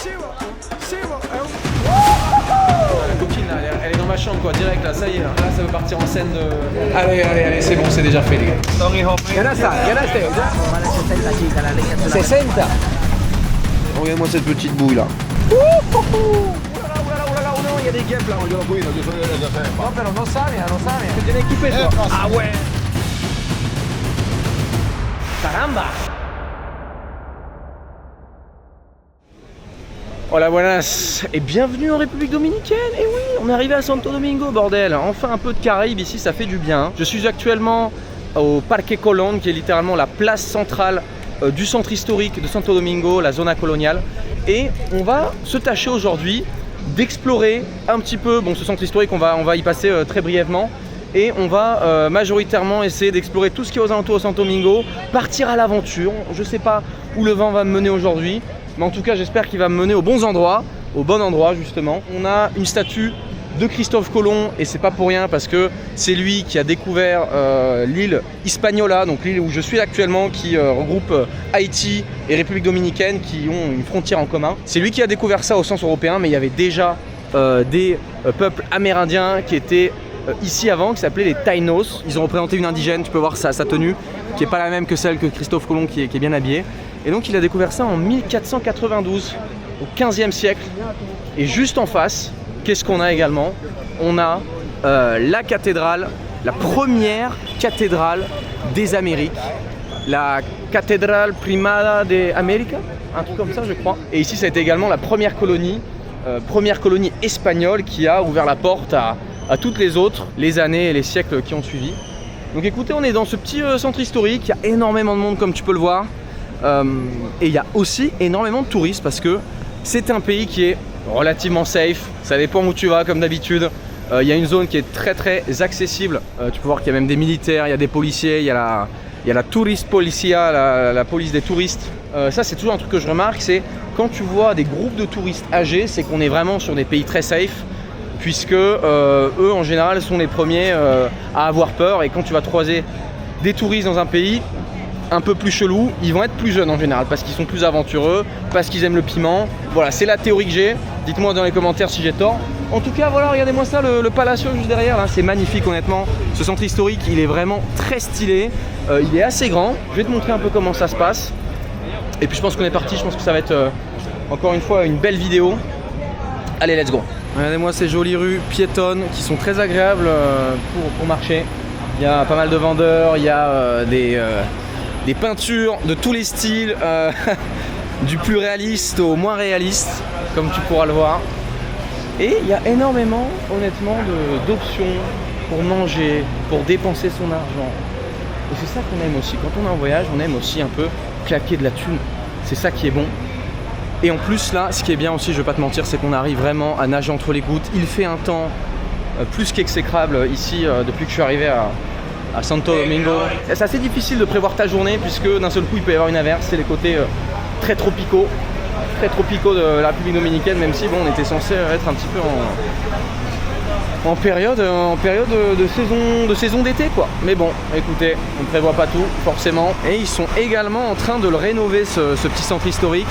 La coquine là, elle est dans ma chambre quoi, direct là, ça y est, là ça veut partir en scène de... Allez, c'est bon, c'est déjà fait les gars. Regarde-moi cette petite bouille là. Il y a des guêpes là. Non, pero no sabe. Te tiene équipé toi. Ah ouais. Caramba. Hola buenas et bienvenue en République Dominicaine. Et oui, on est arrivé à Santo Domingo bordel. Enfin un peu de Caraïbes ici, ça fait du bien. Je suis actuellement au Parque Colón qui est littéralement la place centrale du centre historique de Santo Domingo, la zona coloniale. Et on va se tâcher aujourd'hui d'explorer un petit peu ce centre historique. On va y passer très brièvement. Et on va majoritairement essayer d'explorer tout ce qui est aux alentours de Santo Domingo, partir à l'aventure. Je sais pas où le vent va me mener aujourd'hui, mais en tout cas j'espère qu'il va me mener aux bons endroits, au bon endroit justement. On a une statue de Christophe Colomb et c'est pas pour rien parce que c'est lui qui a découvert l'île Hispaniola, donc l'île où je suis actuellement, qui regroupe Haïti et République Dominicaine qui ont une frontière en commun. C'est lui qui a découvert ça au sens européen, mais il y avait déjà des peuples amérindiens qui étaient ici avant, qui s'appelaient les Taïnos. Ils ont représenté une indigène, tu peux voir sa tenue qui n'est pas la même que celle que Christophe Colomb qui est bien habillé. Et donc il a découvert ça en 1492, au 15e siècle. Et juste en face, qu'est-ce qu'on a également? On a la cathédrale, la première cathédrale des Amériques, la cathédrale primada de América, un truc comme ça je crois. Et ici ça a été également la première colonie espagnole qui a ouvert la porte à toutes les autres, les années et les siècles qui ont suivi. Donc écoutez, on est dans ce petit centre historique, il y a énormément de monde comme tu peux le voir. Et il y a aussi énormément de touristes parce que c'est un pays qui est relativement safe, ça dépend où tu vas comme d'habitude. Il y a une zone qui est très accessible, tu peux voir qu'il y a même des militaires, il y a des policiers, il y a la tourist policia, la police des touristes. Ça c'est toujours un truc que je remarque, c'est quand tu vois des groupes de touristes âgés, c'est qu'on est vraiment sur des pays très safe, puisque eux en général sont les premiers à avoir peur, et quand tu vas croiser des touristes dans un pays un peu plus chelou, ils vont être plus jeunes en général parce qu'ils sont plus aventureux, parce qu'ils aiment le piment. Voilà, c'est la théorie que j'ai. Dites-moi dans les commentaires si j'ai tort. En tout cas, voilà, regardez-moi ça, le Palacio juste derrière, là, c'est magnifique honnêtement. Ce centre historique, il est vraiment très stylé. Il est assez grand. Je vais te montrer un peu comment ça se passe. Et puis je pense qu'on est parti. Je pense que ça va être encore une fois une belle vidéo. Allez, let's go. Regardez-moi ces jolies rues piétonnes qui sont très agréables pour marcher. Il y a pas mal de vendeurs, il y a des peintures de tous les styles, du plus réaliste au moins réaliste, comme tu pourras le voir. Et il y a énormément, honnêtement, d'options pour manger, pour dépenser son argent. Et c'est ça qu'on aime aussi. Quand on est en voyage, on aime aussi un peu claquer de la thune. C'est ça qui est bon. Et en plus, là, ce qui est bien aussi, je vais pas te mentir, c'est qu'on arrive vraiment à nager entre les gouttes. Il fait un temps plus qu'exécrable ici depuis que je suis arrivé à Santo Domingo. C'est assez difficile de prévoir ta journée puisque d'un seul coup il peut y avoir une averse. C'est les côtés très tropicaux de la République Dominicaine, même si bon, on était censé être un petit peu en période de saison d'été quoi. Mais bon, écoutez, on ne prévoit pas tout forcément. Et ils sont également en train de le rénover ce petit centre historique.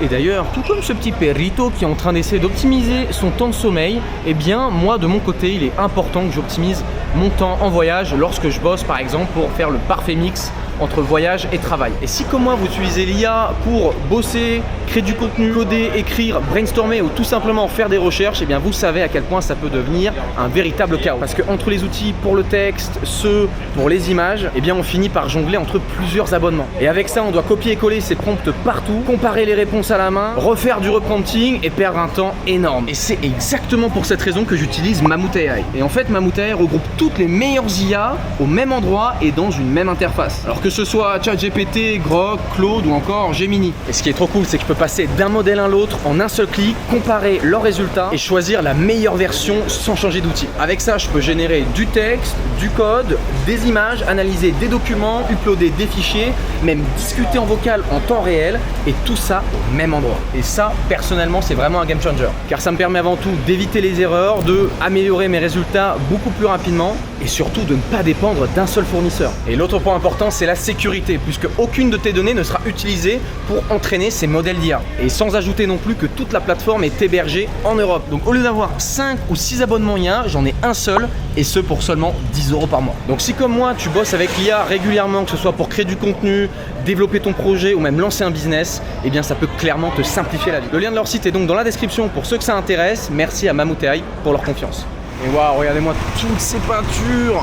Et d'ailleurs, tout comme ce petit perrito qui est en train d'essayer d'optimiser son temps de sommeil, eh bien moi de mon côté il est important que j'optimise mon temps en voyage lorsque je bosse par exemple pour faire le parfait mix entre voyage et travail. Et si comme moi vous utilisez l'IA pour bosser, créer du contenu, coder, écrire, brainstormer ou tout simplement faire des recherches, eh bien vous savez à quel point ça peut devenir un véritable chaos. Parce que entre les outils pour le texte, ceux pour les images, eh bien on finit par jongler entre plusieurs abonnements. Et avec ça on doit copier et coller ces prompts partout, comparer les réponses à la main, refaire du reprompting et perdre un temps énorme. Et c'est exactement pour cette raison que j'utilise Mammut AI. Et en fait Mammut AI regroupe toutes les meilleures IA au même endroit et dans une même interface. Alors que ce soit ChatGPT, Grok, Claude ou encore Gemini. Et ce qui est trop cool, c'est que je peux passer d'un modèle à l'autre en un seul clic, comparer leurs résultats et choisir la meilleure version sans changer d'outil. Avec ça, je peux générer du texte, du code, des images, analyser des documents, uploader des fichiers, même discuter en vocal en temps réel et tout ça au même endroit. Et ça, personnellement, c'est vraiment un game changer. Car ça me permet avant tout d'éviter les erreurs, de améliorer mes résultats beaucoup plus rapidement et surtout de ne pas dépendre d'un seul fournisseur. Et l'autre point important, c'est la sécurité, puisque aucune de tes données ne sera utilisée pour entraîner ces modèles d'IA. Et sans ajouter non plus que toute la plateforme est hébergée en Europe. Donc au lieu d'avoir 5 ou 6 abonnements IA, j'en ai un seul, et ce pour seulement 10 € par mois. Donc si comme moi, tu bosses avec l'IA régulièrement, que ce soit pour créer du contenu, développer ton projet ou même lancer un business, eh bien ça peut clairement te simplifier la vie. Le lien de leur site est donc dans la description pour ceux que ça intéresse. Merci à Mammouth AI pour leur confiance. Et waouh, regardez-moi toutes ces peintures.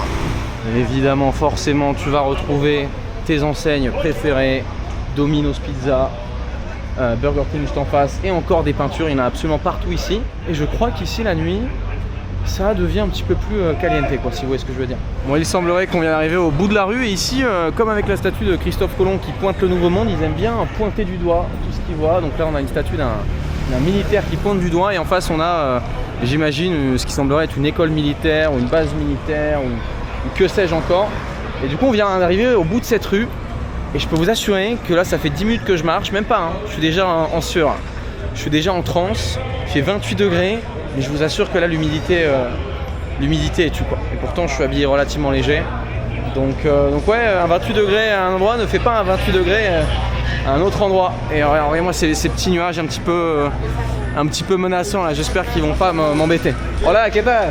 Évidemment, forcément, tu vas retrouver tes enseignes préférées, Domino's Pizza, Burger King juste en face, et encore des peintures, il y en a absolument partout ici. Et je crois qu'ici, la nuit, ça devient un petit peu plus caliente, quoi, si vous voyez ce que je veux dire. Bon, il semblerait qu'on vient d'arriver au bout de la rue, et ici, comme avec la statue de Christophe Colomb qui pointe le Nouveau Monde, ils aiment bien pointer du doigt tout ce qu'ils voient. Donc là, on a une statue d'un militaire qui pointe du doigt, et en face, on a, j'imagine, ce qui semblerait être une école militaire, ou une base militaire, ou que sais-je encore. Et du coup, on vient d'arriver au bout de cette rue, et je peux vous assurer que là, ça fait 10 minutes que je marche, même pas, hein. Je suis déjà en sueur, je suis déjà en transe, il fait 28 degrés, mais je vous assure que là, l'humidité est tue, quoi. Et pourtant, je suis habillé relativement léger. Donc ouais, un 28 degrés à un endroit ne fait pas un 28 degrés à un autre endroit. Et regardez-moi ces petits nuages un petit peu menaçants là, j'espère qu'ils vont pas m'embêter. Hola, ¿qué tal?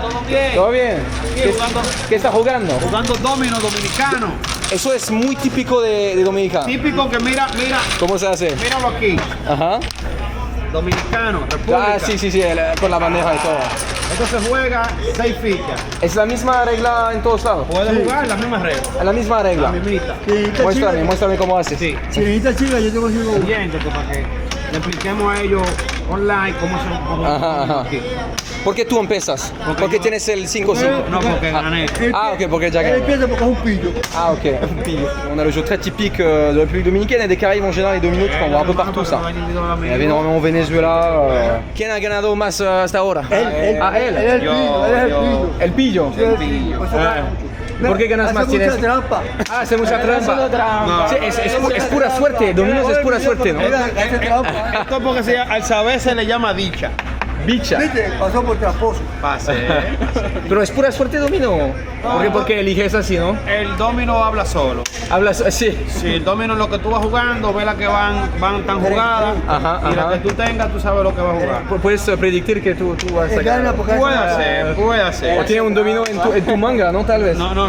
¿Todo bien? ¿Todo bien? Sí, jugando, ¿Qué estás jugando? jugando domino dominicano. Eso es muy típico de Dominicana. Típico que mira, ¿Cómo se hace? míralo aquí. Ajá. Dominicano, República. Ah, sí, con la bandeja y todo. Esto se juega 6 fichas. ¿Es la misma regla en todos lados? Puedes jugar las mismas reglas. La misma regla. La mismita. Muéstrame cómo haces. Sí. Chilenita chica, yo te consigo una. Oyéndote para que le expliquemos a ellos online cómo se Ajá. aquí. ¿Por qué tú empiezas? Porque tienes el 5-5. No, porque gané. Ah, ok, porque ya Él gané. empieza porque es un pillo. Ah, ok. On a le jeu très typique de République Dominicaine et des Caraïbes en général, les dominos, tu peux en voir un peu partout ça. Il y avait énormément au Venezuela. ¿Quién ha ganado más hasta ahora? Él. Ah, él. Él es el pillo, él es el pillo. El pillo. El pillo. ¿Por qué ganas más? Hace mucha ¿Tienes? trampa. Ah, hace mucha trampa. No. Sí, es pura suerte. Dominos es pura suerte, ¿no? Hace trampa. Esto es porque al saber se le llama dicha. Bicha. Viste, pasó por tramposo. Pase. Pero es pura suerte domino. Porque eliges así, ¿no? El domino habla solo. Hablas así. Si el domino es lo que tú vas jugando, ve las que van tan jugadas. Ajá, y ajá. la que tú tengas, tú sabes lo que vas a jugar. Puedes predecir que tú vas a Él gana ganar. porque Puede ser. O tiene un domino en tu manga, ¿no? Tal vez. No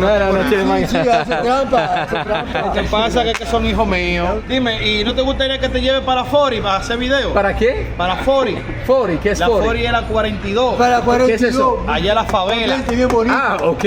tiene manga. Sí, hace trampa, hace trampa. Lo que pasa es que son hijos míos. Dime, ¿y no te gustaría que te lleve para Fori para hacer video? ¿Para qué? Para Fori. Fori, ¿qué es La Fori? Fori es la 42. Para 42. ¿Qué es eso? Allá la favela. Gente bien bonita. Ah, ok.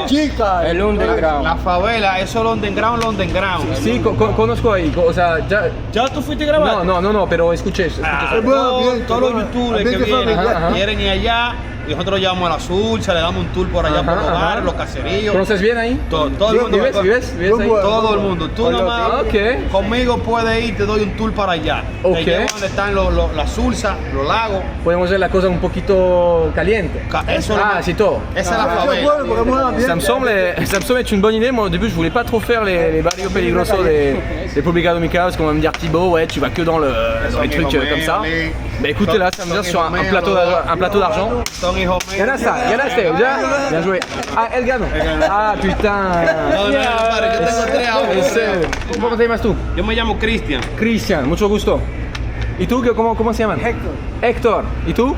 Chica. El underground. La favela, eso es London Ground. Sí, conozco ahí. O sea, ya. ¿Ya tú fuiste a grabar? No, pero escuché. Ah, Bueno, bien, todos los bueno, youtubers que ambiente vienen familiar. quieren ir allá y nosotros llevamos a la Sursa, le damos un tour por allá Ajá, por los ajá. bares, los caseríos. ¿Conoces bien ahí? Todo el mundo. ¿Vives ahí? Todo el mundo. Tú nada más Ok. conmigo puedes ir, te doy un tour para allá. Ok. Te llevo donde están las Sursa, los lagos. Podemos ver la cosa un poquito caliente. Eso es lo Ah, más- c'est tout. Esa es la Eso es favela. bueno porque mueve ambiente. Ça me semble être une bonne idée. Moi, au début, je voulais pas trop faire les barrios peligrosos de República Dominicana parce qu'on va me dire Thibaut, ouais, tu vas que dans les trucs comme ça. Mais écoutez, là, ça me vient sur un plateau d'argent. Son hijos míos. Ganaste, ya. Bien joué. Ah, él ganó. Ah, putain. No, padre, yo tengo 3 ahora. ¿Cómo te llamas tú? Yo me llamo Cristian. Cristian, mucho gusto. ¿Y tú cómo se llaman? Héctor. Héctor. ¿Y tú?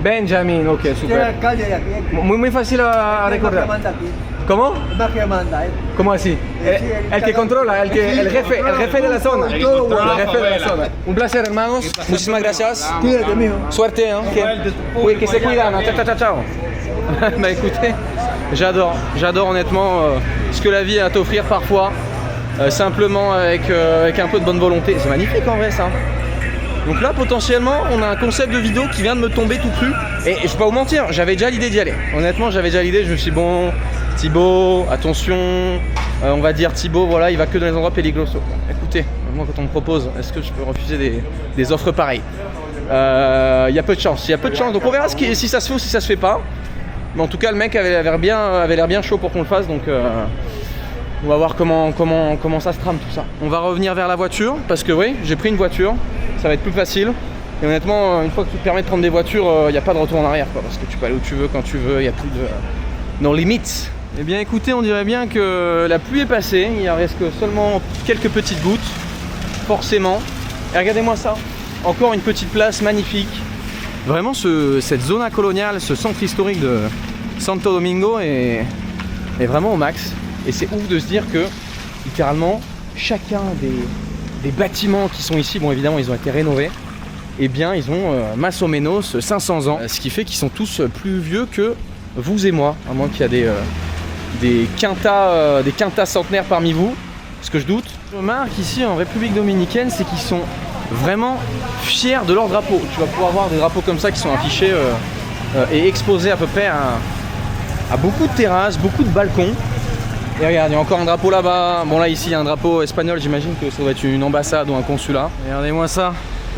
Benjamin, ok, Usted es el super. alcalde de aquí. Muy fácil a Es más que recordar. manda aquí. ¿Cómo? Es más que manda, ¿Cómo así? El que controla, el jefe de la zona. El que controla El la jefe de la favela. zona. Un placer, hermanos. Muchísimas gracias. Cuídate, mijo. Suerte, hein. Que se cuidan. Ciao. Bah écoutez, j'adore honnêtement ce que la vie a à t'offrir parfois, simplement avec un peu de bonne volonté. C'est magnifique en vrai ça. Donc là potentiellement on a un concept de vidéo qui vient de me tomber tout cru et je vais pas vous mentir, j'avais déjà l'idée d'y aller. Honnêtement j'avais déjà l'idée, je me suis dit bon Thibaut, attention, on va dire Thibaut voilà il va que dans les endroits peligrosos. Écoutez, moi quand on me propose, est-ce que je peux refuser des offres pareilles? Il y a peu de chance, donc on verra si ça se fait ou si ça se fait pas. Mais en tout cas le mec avait l'air bien chaud pour qu'on le fasse donc on va voir comment ça se trame tout ça. On va revenir vers la voiture parce que oui, j'ai pris une voiture, ça va être plus facile. Et honnêtement, une fois que tu te permets de prendre des voitures, il n'y a pas de retour en arrière quoi, parce que tu peux aller où tu veux, quand tu veux, il n'y a plus nos limites. Eh bien écoutez, on dirait bien que la pluie est passée, il reste que seulement quelques petites gouttes, forcément. Et regardez-moi ça, encore une petite place magnifique. Vraiment cette zona coloniale, ce centre historique de Santo Domingo est vraiment au max. Et c'est ouf de se dire que littéralement chacun des bâtiments qui sont ici, bon évidemment ils ont été rénovés, eh bien ils ont más o menos 500 ans. Ce qui fait qu'ils sont tous plus vieux que vous et moi, à moins qu'il y a des quintas centenaires parmi vous, ce que je doute. Je remarque ici en République Dominicaine, c'est qu'ils sont vraiment fiers de leur drapeau. Tu vas pouvoir voir des drapeaux comme ça qui sont affichés et exposés à peu près à beaucoup de terrasses, beaucoup de balcons. Et regarde, il y a encore un drapeau là-bas. Bon là ici il y a un drapeau espagnol, j'imagine que ça doit être une ambassade ou un consulat. Regardez-moi ça,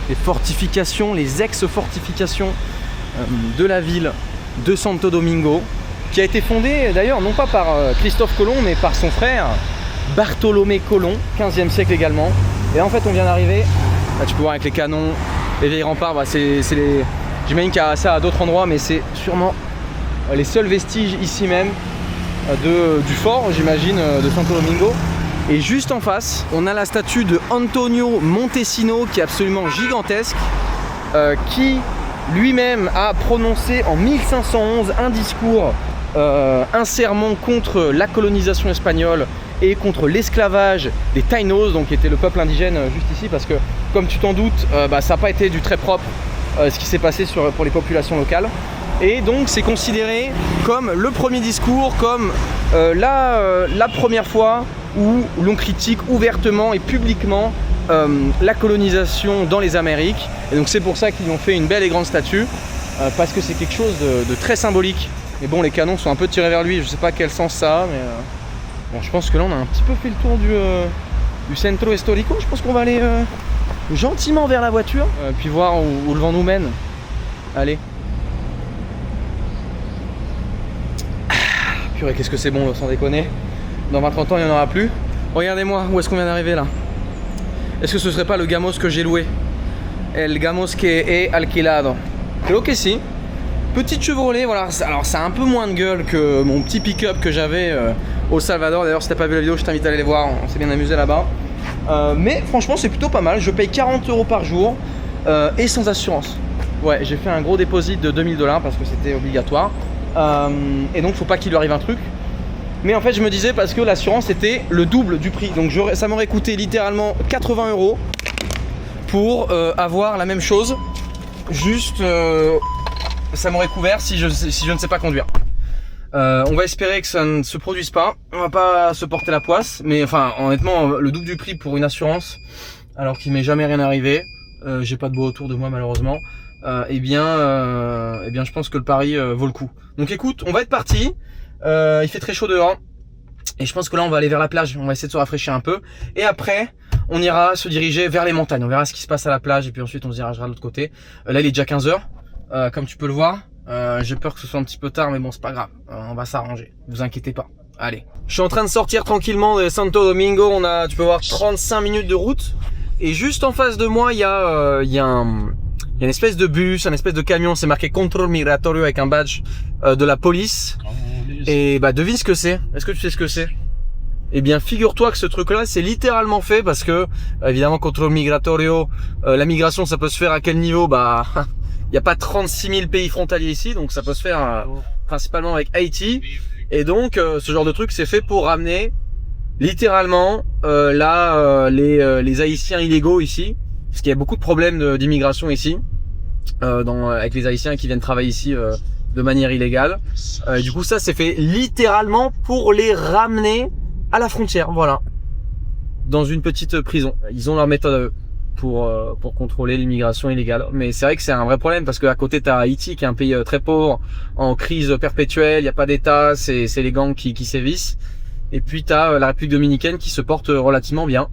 les fortifications, les ex-fortifications de la ville de Santo Domingo, qui a été fondée d'ailleurs non pas par Christophe Colomb mais par son frère Bartholomé Colomb, 15e siècle également. Et là en fait on vient d'arriver, là tu peux voir avec les canons, les vieilles remparts, bah, j'imagine qu'il y a ça à d'autres endroits mais c'est sûrement les seuls vestiges ici même du fort, j'imagine, de Santo Domingo. Et juste en face, on a la statue de Antonio Montesino qui est absolument gigantesque, qui lui-même a prononcé en 1511 un discours, un sermon contre la colonisation espagnole et contre l'esclavage des Tainos, donc qui était le peuple indigène juste ici, parce que comme tu t'en doutes, ça n'a pas été du très propre ce qui s'est passé pour les populations locales. Et donc c'est considéré comme le premier discours, comme la première fois où l'on critique ouvertement et publiquement la colonisation dans les Amériques. Et donc c'est pour ça qu'ils ont fait une belle et grande statue, parce que c'est quelque chose de très symbolique. Mais bon, les canons sont un peu tirés vers lui, je sais pas quel sens ça a, mais bon, je pense que là on a un petit peu fait le tour du Centro Histórico. Je pense qu'on va aller gentiment vers la voiture, puis voir où le vent nous mène. Allez. Purée, qu'est-ce que c'est bon, sans déconner. Dans 20-30 ans, il n'y en aura plus. Regardez-moi, où est-ce qu'on vient d'arriver là? Est-ce que ce serait pas le Gamos que j'ai loué? El Gamos que he alquilado. Creo que si. Petite Chevrolet, voilà. Alors, ça a un peu moins de gueule que mon petit pick-up que j'avais au Salvador. D'ailleurs, si t'as pas vu la vidéo, je t'invite à aller les voir. On s'est bien amusé là-bas. Mais franchement, c'est plutôt pas mal. Je paye 40 € par jour et sans assurance. Ouais, j'ai fait un gros dépôt de 2000 $ parce que c'était obligatoire. Et donc faut pas qu'il lui arrive un truc. Mais en fait je me disais, parce que l'assurance était le double du prix, donc ça m'aurait coûté littéralement 80 € pour avoir la même chose. Juste ça m'aurait couvert si je ne sais pas conduire. On va espérer que ça ne se produise pas. On va pas se porter la poisse, mais enfin honnêtement le double du prix pour une assurance alors qu'il m'est jamais rien arrivé. J'ai pas de beau autour de moi malheureusement. Eh bien je pense que le pari vaut le coup. Donc écoute, on va être parti. Il fait très chaud dehors et je pense que là on va aller vers la plage. On va essayer de se rafraîchir un peu et après on ira se diriger vers les montagnes. On verra ce qui se passe à la plage et puis ensuite on se dirigera de l'autre côté. Là il est déjà 15 h comme tu peux le voir. J'ai peur que ce soit un petit peu tard mais bon c'est pas grave, on va s'arranger, vous inquiétez pas. Allez, je suis en train de sortir tranquillement de Santo Domingo. On a, tu peux voir, 35 minutes de route et juste en face de moi il y a une espèce de bus, un espèce de camion, c'est marqué Control Migratorio avec un badge de la police. Et bah devine ce que c'est. Est-ce que tu sais ce que c'est? Eh bien figure-toi que ce truc là c'est littéralement fait parce que évidemment Control Migratorio, la migration ça peut se faire à quel niveau? Bah il n'y a pas 36 000 pays frontaliers ici, donc ça peut se faire principalement avec Haïti. Et donc ce genre de truc c'est fait pour ramener littéralement les Haïtiens illégaux ici. Parce qu'il y a beaucoup de problèmes d'immigration ici, avec les Haïtiens qui viennent travailler ici de manière illégale. Du coup, ça c'est fait littéralement pour les ramener à la frontière, voilà, dans une petite prison. Ils ont leur méthode pour contrôler l'immigration illégale. Mais c'est vrai que c'est un vrai problème parce qu'à côté t'as Haïti qui est un pays très pauvre, en crise perpétuelle, il n'y a pas d'État, c'est les gangs qui sévissent. Et puis t'as la République Dominicaine qui se porte relativement bien.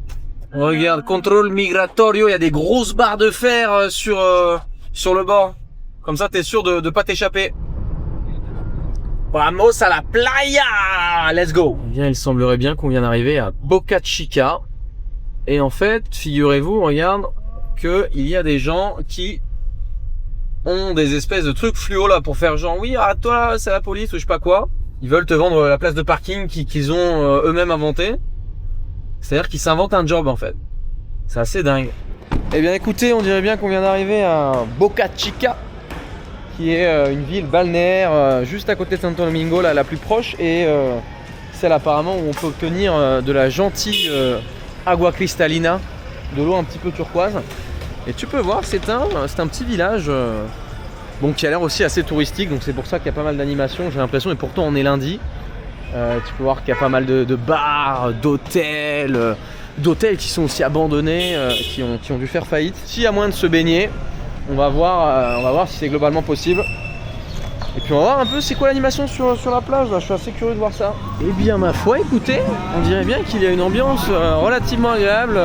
Regarde, Control Migratorio, il y a des grosses barres de fer sur le bord. Comme ça, t'es sûr de pas t'échapper. Vamos à la playa! Let's go! Eh bien, il semblerait bien qu'on vient d'arriver à Boca Chica. Et en fait, figurez-vous, regarde, qu'il y a des gens qui ont des espèces de trucs fluo là pour faire genre, oui, ah toi, c'est la police ou je sais pas quoi. Ils veulent te vendre la place de parking qu'ils ont eux-mêmes inventée. C'est-à-dire qu'ils s'inventent un job en fait. C'est assez dingue. Eh bien écoutez, on dirait bien qu'on vient d'arriver à Boca Chica, qui est une ville balnéaire juste à côté de Santo Domingo, la plus proche, et celle apparemment où on peut obtenir de la gentille agua cristalina, de l'eau un petit peu turquoise. Et tu peux voir, c'est un petit village bon, qui a l'air aussi assez touristique, donc c'est pour ça qu'il y a pas mal d'animations, j'ai l'impression, et pourtant on est lundi. Tu peux voir qu'il y a pas mal de bars, d'hôtels qui sont aussi abandonnés, qui ont dû faire faillite. S'il y a moyen de se baigner, on va voir si c'est globalement possible. Et puis on va voir un peu c'est quoi l'animation sur la plage là, je suis assez curieux de voir ça. Eh bien ma foi, écoutez, on dirait bien qu'il y a une ambiance relativement agréable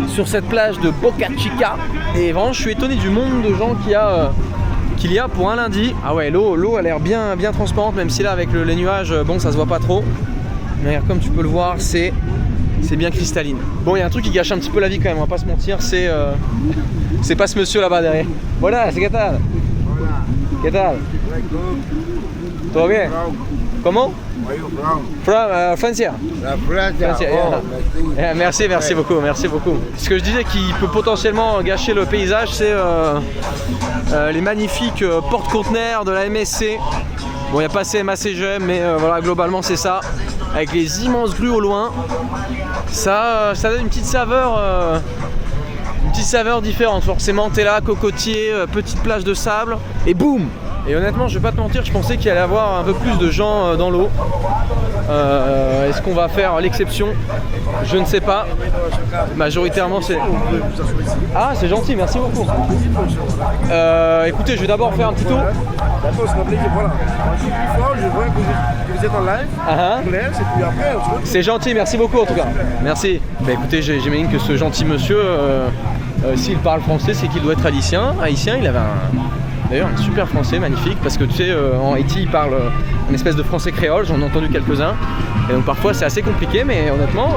sur cette plage de Boca Chica. Et vraiment je suis étonné du monde de gens qu'il y a pour un lundi. Ah ouais, l'eau a l'air bien transparente, même si là avec les nuages, bon ça se voit pas trop. Mais comme tu peux le voir, c'est bien cristalline. Bon, il y a un truc qui gâche un petit peu la vie quand même, on va pas se mentir, c'est pas ce monsieur là-bas derrière. Voilà, c'est ¿qué tal? ¿Qué tal? Todo bien? Comment? From Francia. Francia, yeah. Merci beaucoup. Ce que je disais qui peut potentiellement gâcher le paysage, c'est les magnifiques porte-conteneurs de la MSC. Bon, il n'y a pas CMA-CGM, mais voilà, globalement c'est ça. Avec les immenses grues au loin, ça donne une petite saveur différente. Forcément, t'es là, cocotier, petite plage de sable, et boum! Et honnêtement, je vais pas te mentir, je pensais qu'il allait y avoir un peu plus de gens dans l'eau. Est-ce qu'on va faire l'exception? Je ne sais pas. Majoritairement, c'est... Ah, c'est gentil, merci beaucoup. Écoutez, je vais d'abord faire un petit tour. D'accord, c'est compliqué, voilà. Je suis plus fort, je vois que vous êtes en live. Et puis après, c'est gentil, merci beaucoup en tout cas. Merci. Bah écoutez, j'imagine que ce gentil monsieur, s'il parle français, c'est qu'il doit être haïtien. Il avait d'ailleurs un super français, magnifique, parce que tu sais, en Haïti, il parle une espèce de français créole, j'en ai entendu quelques-uns. Et donc parfois c'est assez compliqué, mais honnêtement,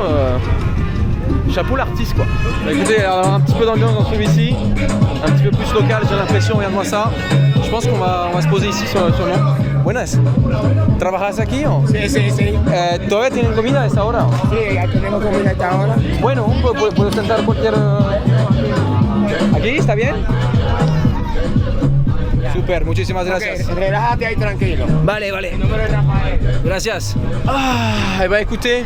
chapeau l'artiste quoi. Bah, écoutez, alors, un petit peu d'ambiance dans celui-ci, un petit peu plus local, j'ai l'impression, regarde-moi ça. Je pense qu'on va se poser ici sur le nom. Buenas. ¿Trabajas aquí o? Sí. ¿Todavía tienen comida a esta hora? Sí, ya tenemos comida a esta hora. Bueno, puedes sentar cualquier... ¿Aquí? ¿Está bien? Super, muchísimas gracias. Okay, relájate ahí tranquilo. Vale. Mi nombre es Rafael. Gracias. Ah, et bah écoutez,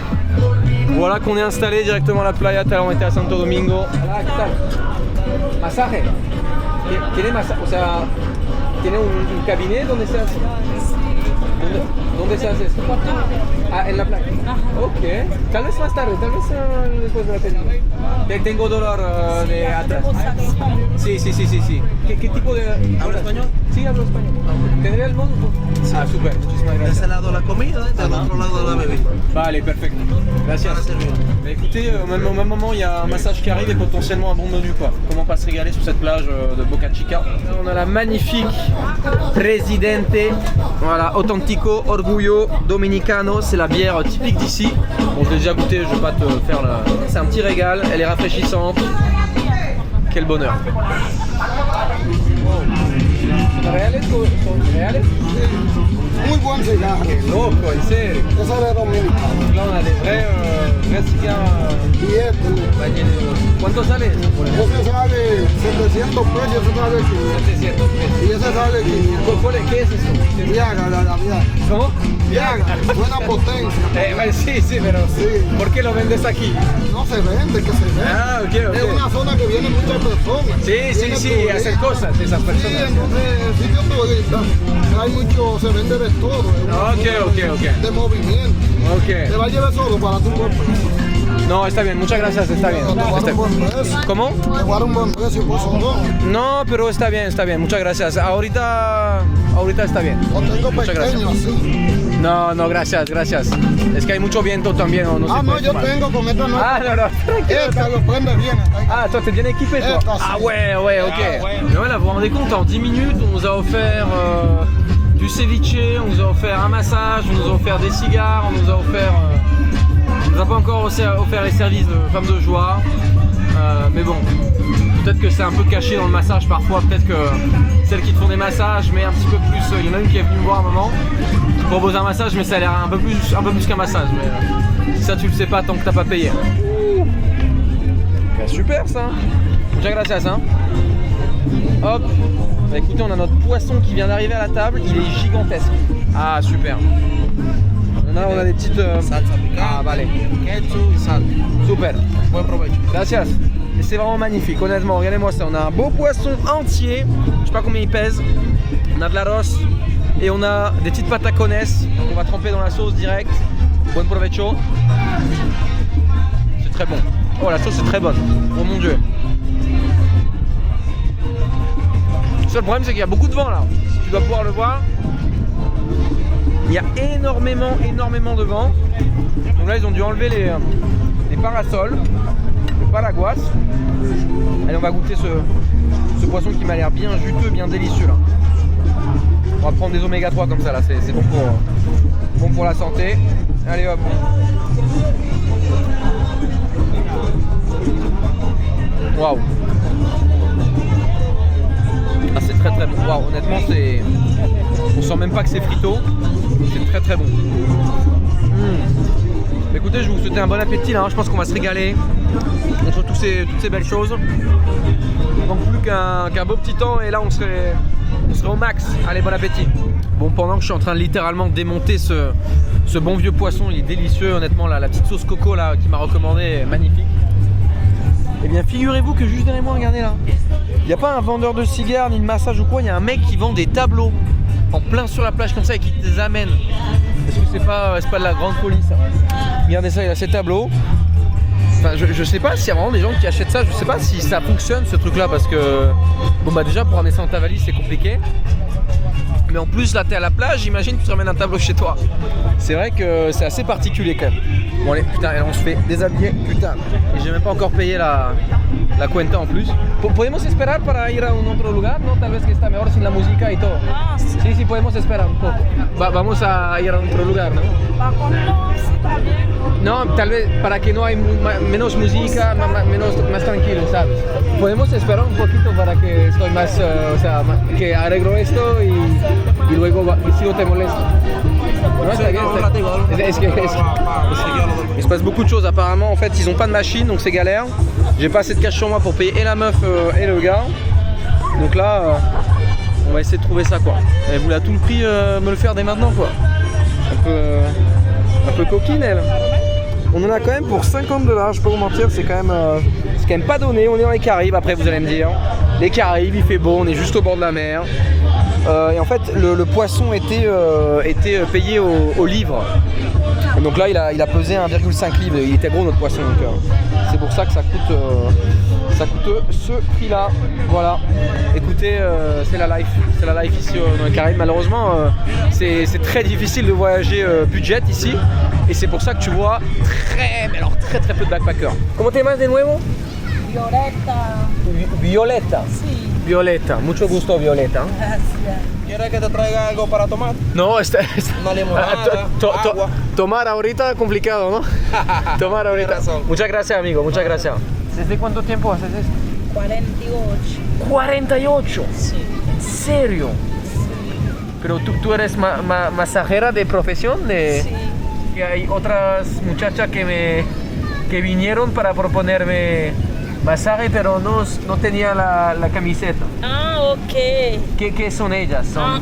voilà qu'on est installé directement à la playa, tout à l'heure on était à Santo Domingo. Ah, ¿qué tal? Masaje. ¿Tiene masaje? O sea, ¿tiene un cabinet donde se hace? ¿Dónde se hace esto? Ah, en la playa. Ok. Tal vez más tarde, tal vez después de la película. Tengo dolor de atrás. Sí. ¿Qué tipo de...? ¿Habla español? Sí, hablo español. ¿Tendría el modo? Sí. Ah, super. Muchísimas gracias. De ese lado la comida, del otro lado la bebida. Vale, perfecto. Gracias. Bah, écoutez, au même moment, il y a un massage qui arrive et potentiellement un bon menu quoi. Comment pas se régaler sur cette plage de Boca Chica. On a la magnifique Presidente, voilà, Auténtico Orgullo Dominicano, c'est la bière typique d'ici. Bon, je l'ai déjà goûté, je vais pas te faire la... C'est un petit régal, elle est rafraîchissante. Quel bonheur. ¿Reales son reales? Muy buen cigarro. Qué loco, en serio. Ese es de Dominicano. Là on a des vrais cigares. Y este, ¿Cuánto sale? ese sale 700 pesos, ese sale 500. 700 pesos. Y ese sale 500. ¿Qué es eso? Viagra, la Viagra. ¿Cómo? Viagra, buena potencia. Sí, pero Sí. ¿por qué lo vendes aquí? No se vende, que se vende. Ah, ok. Es una zona que vienen muchas personas. Sí, hacen cosas esas Sí, personas. entonces, sitio turista. Hay mucho, se vende de todo. Es una zona Ok. De movimiento. Te Ok. va a llevar solo para tu cuerpo. No, está bien, muchas gracias, está bien. Te voy a dar un buen precio. ¿Cómo? Te voy a dar un buen precio por solo. No, pero está bien, muchas gracias. Ahorita está bien. Lo tengo Muchas pequeño gracias. así. No, gracias. Es que hay mucho viento también, no se Ah, no, puede yo fumar. tengo con esta no. No. Esta lo prende bien. Ah, toi t'es bien équipé toi? Esta, Ah sí. ouais, ok. Mais voilà, vous vous rendez compte, en 10 minutes, on nous a offert du ceviche, on nous a offert un massage, on nous a offert des cigares, on nous a offert... on nous a pas encore offert les services de femmes de joie. Mais bon, peut-être que c'est un peu caché dans le massage parfois, peut-être que celles qui te font des massages, mais un petit peu plus... Il y en a une qui est venue me voir un moment, propose un massage, mais ça a l'air un peu plus qu'un massage. Mais ça, tu le sais pas tant que t'as pas payé. Bah, super ça. Muchas gracias. Hein. Hop. Bah, écoutez, on a notre poisson qui vient d'arriver à la table. Il est gigantesque. Ah, super. On a des petites. Salsa picante. Ah, vale. Ketchup y sal. Super. Buen provecho. Gracias. Et c'est vraiment magnifique, honnêtement. Regardez-moi ça. On a un beau poisson entier. Je sais pas combien il pèse. On a de l'arroz et on a des petites patacones qu'on va tremper dans la sauce direct. Buen provecho. C'est très bon. Oh, la sauce est très bonne. Oh mon dieu. Le seul problème, c'est qu'il y a beaucoup de vent là. Tu dois pouvoir le voir. Il y a énormément de vent. Donc là, ils ont dû enlever les parasols, le paraguas. Allez, on va goûter ce poisson qui m'a l'air bien juteux, bien délicieux là. On va prendre des oméga 3 comme ça là, c'est bon pour la santé. Allez hop. Waouh. Ah, c'est très bon. Waouh, honnêtement, on sent même pas que c'est frito. C'est très bon. Écoutez, je vais vous souhaiter un bon appétit là. Je pense qu'on va se régaler entre toutes ces belles choses. Il manque plus qu'un beau petit temps et là on serait au max. Allez, bon appétit. Bon, pendant que je suis en train de littéralement démonter ce bon vieux poisson, il est délicieux honnêtement. La petite sauce coco là qui m'a recommandé est magnifique. Et bien figurez-vous que juste derrière moi, regardez là, il n'y a pas un vendeur de cigares ni de massage ou quoi, il y a un mec qui vend des tableaux en plein sur la plage comme ça et qui te les amène. Est-ce que c'est pas de la grande folie ça? Regardez ça, il a ces tableaux. Enfin, je sais pas s'il y a vraiment des gens qui achètent ça, je sais pas si ça fonctionne ce truc là parce que bon bah déjà pour ramener ça dans ta valise c'est compliqué. Mais en plus là t'es à la plage, imagine tu te ramènes un tableau chez toi. C'est vrai que c'est assez particulier quand même. Bon allez, putain, on se fait déshabiller, putain. Et j'ai même pas encore payé la cuenta en plus. ¿Podemos esperar para ir a un otro lugar? No, tal vez que está mejor sin la música y todo. Ah, sí. Sí, podemos esperar un poco. Vamos a ir a otro lugar, ¿no? Va con no, sí, está bien. No, tal vez para que no hay menos música, más tranquilo, ¿sabes? Podemos esperar un poquito para que estoy más, que arreglo esto y luego si no te molesta. Ouais, il se passe beaucoup de choses apparemment. En fait, ils ont pas de machine donc c'est galère. J'ai pas assez de cash sur moi pour payer et la meuf et le gars. Donc là, on va essayer de trouver ça quoi. Elle voulait à tout le prix me le faire dès maintenant quoi. Un peu coquine elle. On en a quand même pour 50 $, je peux vous mentir, c'est quand même pas donné. On est dans les Caraïbes, après vous allez me dire. Les Caraïbes, il fait beau, on est juste au bord de la mer. Et en fait, le poisson était payé au livre. Donc là, il a pesé 1,5 livres. Il était gros notre poisson. Donc c'est pour ça que ça coûte ce prix-là. Voilà. Écoutez, c'est la life. C'est la life ici dans les Caraïbes. Malheureusement, c'est très difficile de voyager budget ici. Et c'est pour ça que tu vois très peu de backpackers. Comment te llamas de nuevo? Violeta. Violeta. Sí. Violeta, mucho gusto Violeta. Gracias. ¿Quieres que te traiga algo para tomar? No, Una limonada, agua. tomar ahorita complicado, ¿no? Tomar ahorita. Tienes razón. Muchas gracias, amigo, muchas gracias. ¿Desde cuánto tiempo haces esto? 48. 48. Sí. ¿En serio? Pero tú eres masajera de profesión, de Sí. que hay otras muchachas que vinieron para proponerme masaje, pero no tenía la camiseta. Ah, ok. ¿Qué son ellas? Ajá.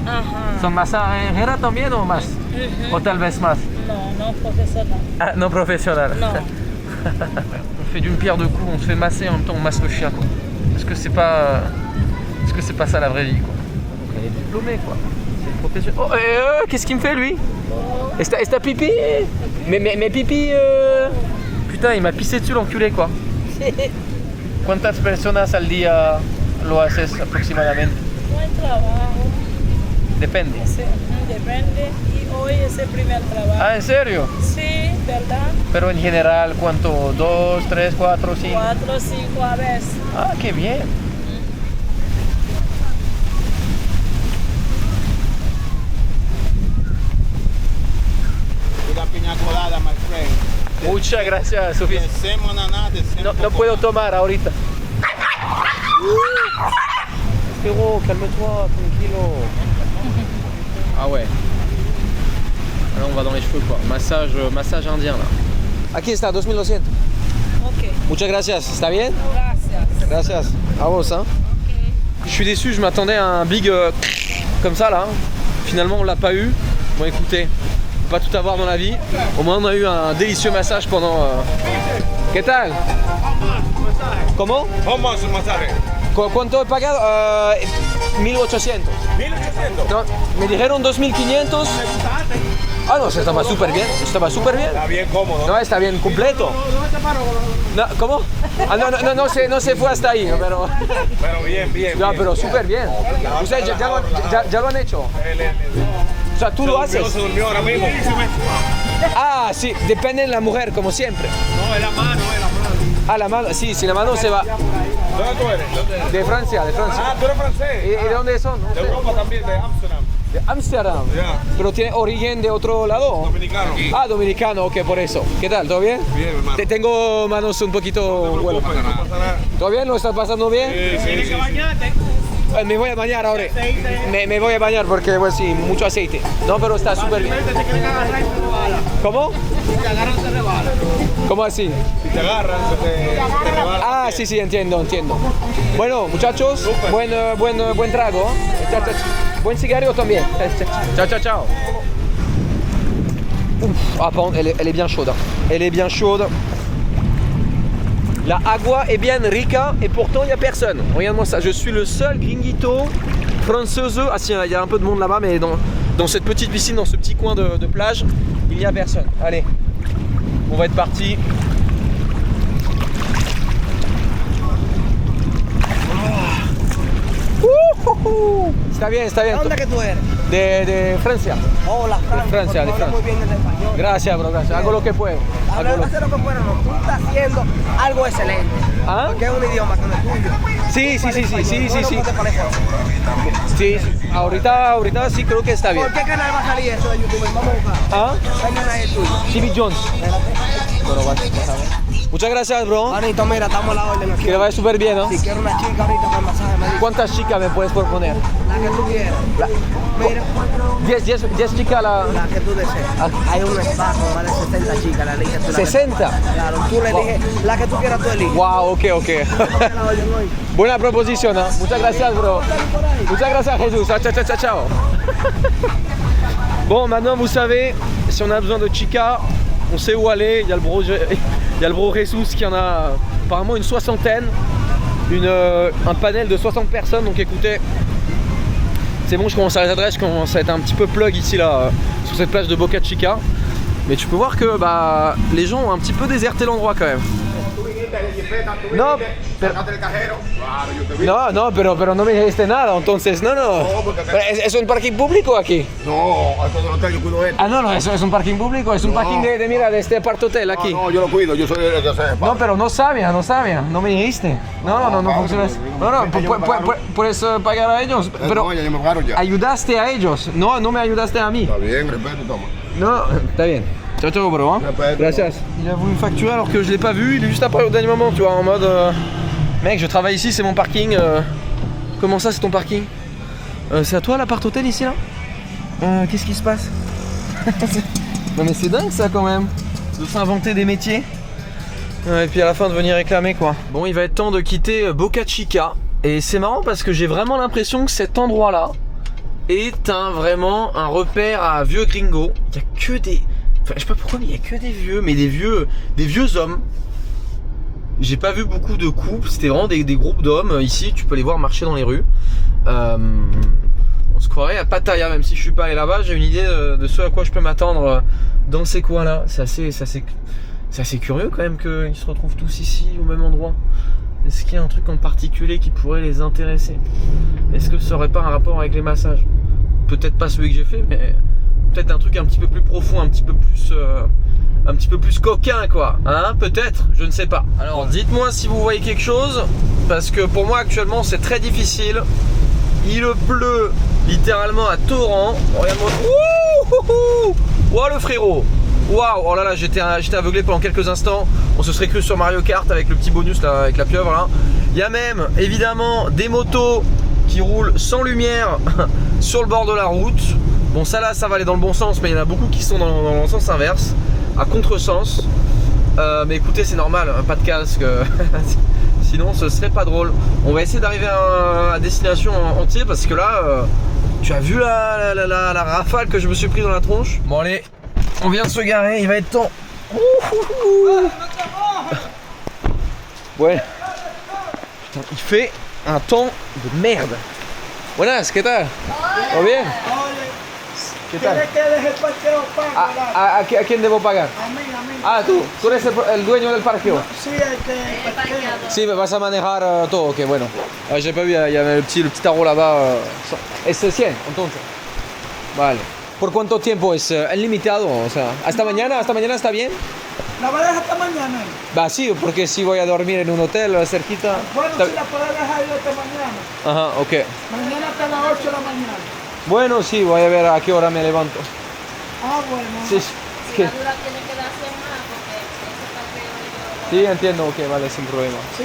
¿Son masajeras también o más? Mhm. O tal vez más? No profesional. Ah, non professionnel. Non. On fait d'une pierre deux coups, on se fait masser en même temps on masse le chien quoi. Est-ce que c'est pas ça la vraie vie quoi? Donc elle est diplômée quoi. C'est une profession. Oh qu'est-ce qu'il me fait lui? Est-ce pipi? Mais pipi putain il m'a pissé dessus l'enculé quoi. ¿Cuántas personas al día lo haces aproximadamente? Buen trabajo. Depende. Depende. Y hoy es el primer trabajo. Ah, ¿en serio? Sí, ¿verdad? Pero en general, ¿cuánto? ¿2, 3, 4, 5? 4, 5 a veces. Ah, qué bien. Una piña colada, my friend. Muchas gracias, Sofía. Descemos ananá, descemos No puedo tomar ahorita. Frérot, calme-toi, tranquilo. Ah ouais. Là on va dans les cheveux quoi. Massage indien là. Aquí está, 2200. Ok, Muchas gracias. ¿Está bien? gracias. Gracias. A vos hein. Je suis déçu, je m'attendais à un big comme ça là. Finalement on l'a pas eu. Bon écoutez, on peut pas tout avoir dans la vie. Au moins on a eu un délicieux massage pendant... ¿Qué tal? ¿Cómo? How much el masaje? ¿Cuánto he pagado? 1800. 1800. No, me dijeron 2500. Ah no, estaba súper bien. Estaba súper bien. Está bien cómodo. No, está bien completo. No, ¿cómo? Ah, no se fue hasta ahí, pero... Pero bien. No, pero súper bien. Ustedes ya lo han hecho. O sea, tú lo haces. Se durmió ahora mismo. Ah, sí, depende de la mujer, como siempre. No, es la mano. Ah, la mano, sí, si la mano se va. ¿Dónde tú eres? De Francia. Ah, tú eres francés. ¿Y de dónde son? De Europa también, de Amsterdam. De Ámsterdam. Ya. Pero tiene origen de otro lado. Dominicano. Ah, dominicano, ok, por eso. ¿Qué tal? ¿Todo bien? Bien, hermano. Te tengo manos un poquito... Bueno. No pasa nada. ¿Todo bien? ¿Lo estás pasando bien? Sí. Me voy a bañar ahora. Me voy a bañar porque, pues sí, mucho aceite. No, pero está súper bien. ¿Cómo? ¿Cómo así? Si te agarran, se te rebalan. Ah, sí, entiendo. Bueno, muchachos, buen trago. Buen cigarro también. Ciao. Ouf, ah, pardon, elle est bien chaude. Elle est bien chaude. La agua est bien rica et pourtant il n'y a personne. Regarde-moi ça, je suis le seul gringuito française. Ah si, il y a un peu de monde là-bas, mais dans cette petite piscine, dans ce petit coin de plage, il n'y a personne. Allez, on va être parti. Está bien. ¿Dónde que tú eres? De Francia. Hola, Francia, de Habla Francia. muy bien el español. Gracias, bro, gracias. Hago lo que puedo. Hacer lo que puedas, no. Tú estás haciendo algo excelente. ¿Ah? Porque es un idioma que no es tuyo. Sí. ¿Cómo te parece? Sí, ahorita sí creo que está bien. ¿Por qué canal va a salir eso de YouTube? Vamos a buscar. ¿Ah? ¿Qué canal es tuyo? Jimmy Jones. Pero vas a ver. Muchas gracias, bro. Manito, mira, estamos a la orden aquí. Que le vaya súper bien, ¿no? Si quiero una chica ahorita para el masaje, me dice. ¿Cuántas chicas me puedes proponer? La que tú quieras. Mira, 10 chicas la... la que tú desees. Hay un espacio con más de 60 chicas, la eliges tú. 60. Claro, tú le eliges. La que tú quieras, tú eliges. Wow, ok. Estamos a la orden hoy. Buena proposición, ¿no? Muchas gracias, bro. Muchas gracias, Jesús. Ciao. Bon, maintenant, vous savez, si on a besoin de chicas, on sait où aller. Il y a le bro Jesus qui en a apparemment une soixantaine. Un panel de 60 personnes. Donc écoutez, c'est bon, je commence à les adresses. Je commence à être un petit peu plug ici, là, sur cette plage de Boca Chica. Mais tu peux voir que les gens ont un petit peu déserté l'endroit quand même. No, pero no me dijiste nada, entonces, no. ¿Es un parking público aquí? No, esto no está, yo cuido esto. Ah, no, eso es un parking público, es un parking de este apart-hotel aquí. No, yo lo cuido, yo soy el que se No, pero no sabía, no me dijiste. No funciona así. No, puedes pagar a ellos, pero ya me pagaron ya. ayudaste a ellos, no me ayudaste a mí. Está bien, respeto, toma. Non, t'as bien. Ciao bro, hein. Gracias. Il a voulu me facturer alors que je l'ai pas vu, il est juste après au dernier moment, tu vois, en mode mec, je travaille ici, c'est mon parking. Comment ça, c'est ton parking? C'est à toi l'appart-hôtel ici là? Qu'est-ce qui se passe? Non mais c'est dingue ça quand même, de s'inventer des métiers. Et puis à la fin de venir réclamer quoi. Bon, il va être temps de quitter Boca Chica. Et c'est marrant parce que j'ai vraiment l'impression que cet endroit là est vraiment un repère à vieux gringos. Il y a que des... Enfin, je sais pas pourquoi, mais il y a que des vieux, mais des vieux hommes. J'ai pas vu beaucoup de couples, c'était vraiment des groupes d'hommes. Ici, tu peux les voir marcher dans les rues. On se croirait à Pattaya, même si je suis pas allé là-bas. J'ai une idée de ce à quoi je peux m'attendre dans ces coins-là. C'est assez curieux quand même qu'ils se retrouvent tous ici, au même endroit. Est-ce qu'il y a un truc en particulier qui pourrait les intéresser? Est-ce que ça aurait pas un rapport avec les massages? Peut-être pas celui que j'ai fait, mais peut-être un truc un petit peu plus profond, un petit peu plus coquin quoi, hein, peut-être, je ne sais pas. Alors dites-moi si vous voyez quelque chose, parce que pour moi actuellement c'est très difficile. Il pleut littéralement à torrent. Regarde-moi, wow, le frérot. Waouh, oh là là, j'étais aveuglé pendant quelques instants. On se serait cru sur Mario Kart avec le petit bonus là, avec la pieuvre là. Il y a même évidemment des motos qui roulent sans lumière sur le bord de la route. Bon, ça là, ça va aller dans le bon sens, mais il y en a beaucoup qui sont dans le sens inverse, à contresens. Mais écoutez, c'est normal, pas de casque, sinon ce serait pas drôle. On va essayer d'arriver à destination entier parce que là, tu as vu la rafale que je me suis pris dans la tronche. Bon allez, on vient de se garer, il va être temps. Ouais. Putain, il fait un temps de merde. Buenas, ¿qué tal? ¿Todo bien? ¿Qué tal? ¿Quieres que deje el parqueo pago? ¿A quién debo pagar? A mí. Ah, tú eres el dueño del parqueo. Sí, el que parquea. Sí, me vas a manejar todo, ok, bueno. J'ai pas vu, il y avait le petit tarot là-bas. Es 100, entonces. Vale. ¿Por cuánto tiempo es limitado? O sea, ¿hasta mañana está bien? ¿La va a dejar hasta mañana? Va, sí, porque si voy a dormir en un hotel cerquita. Bueno, si la puedes dejar yo hasta mañana. Ajá, ok. Mañana hasta las 8 de la mañana. Bueno, sí, voy a ver a qué hora me levanto. Ah, bueno. Sí, es que... La dura tiene que darse más porque ese parqueo Sí, entiendo, ok, vale, sin problema. Sí,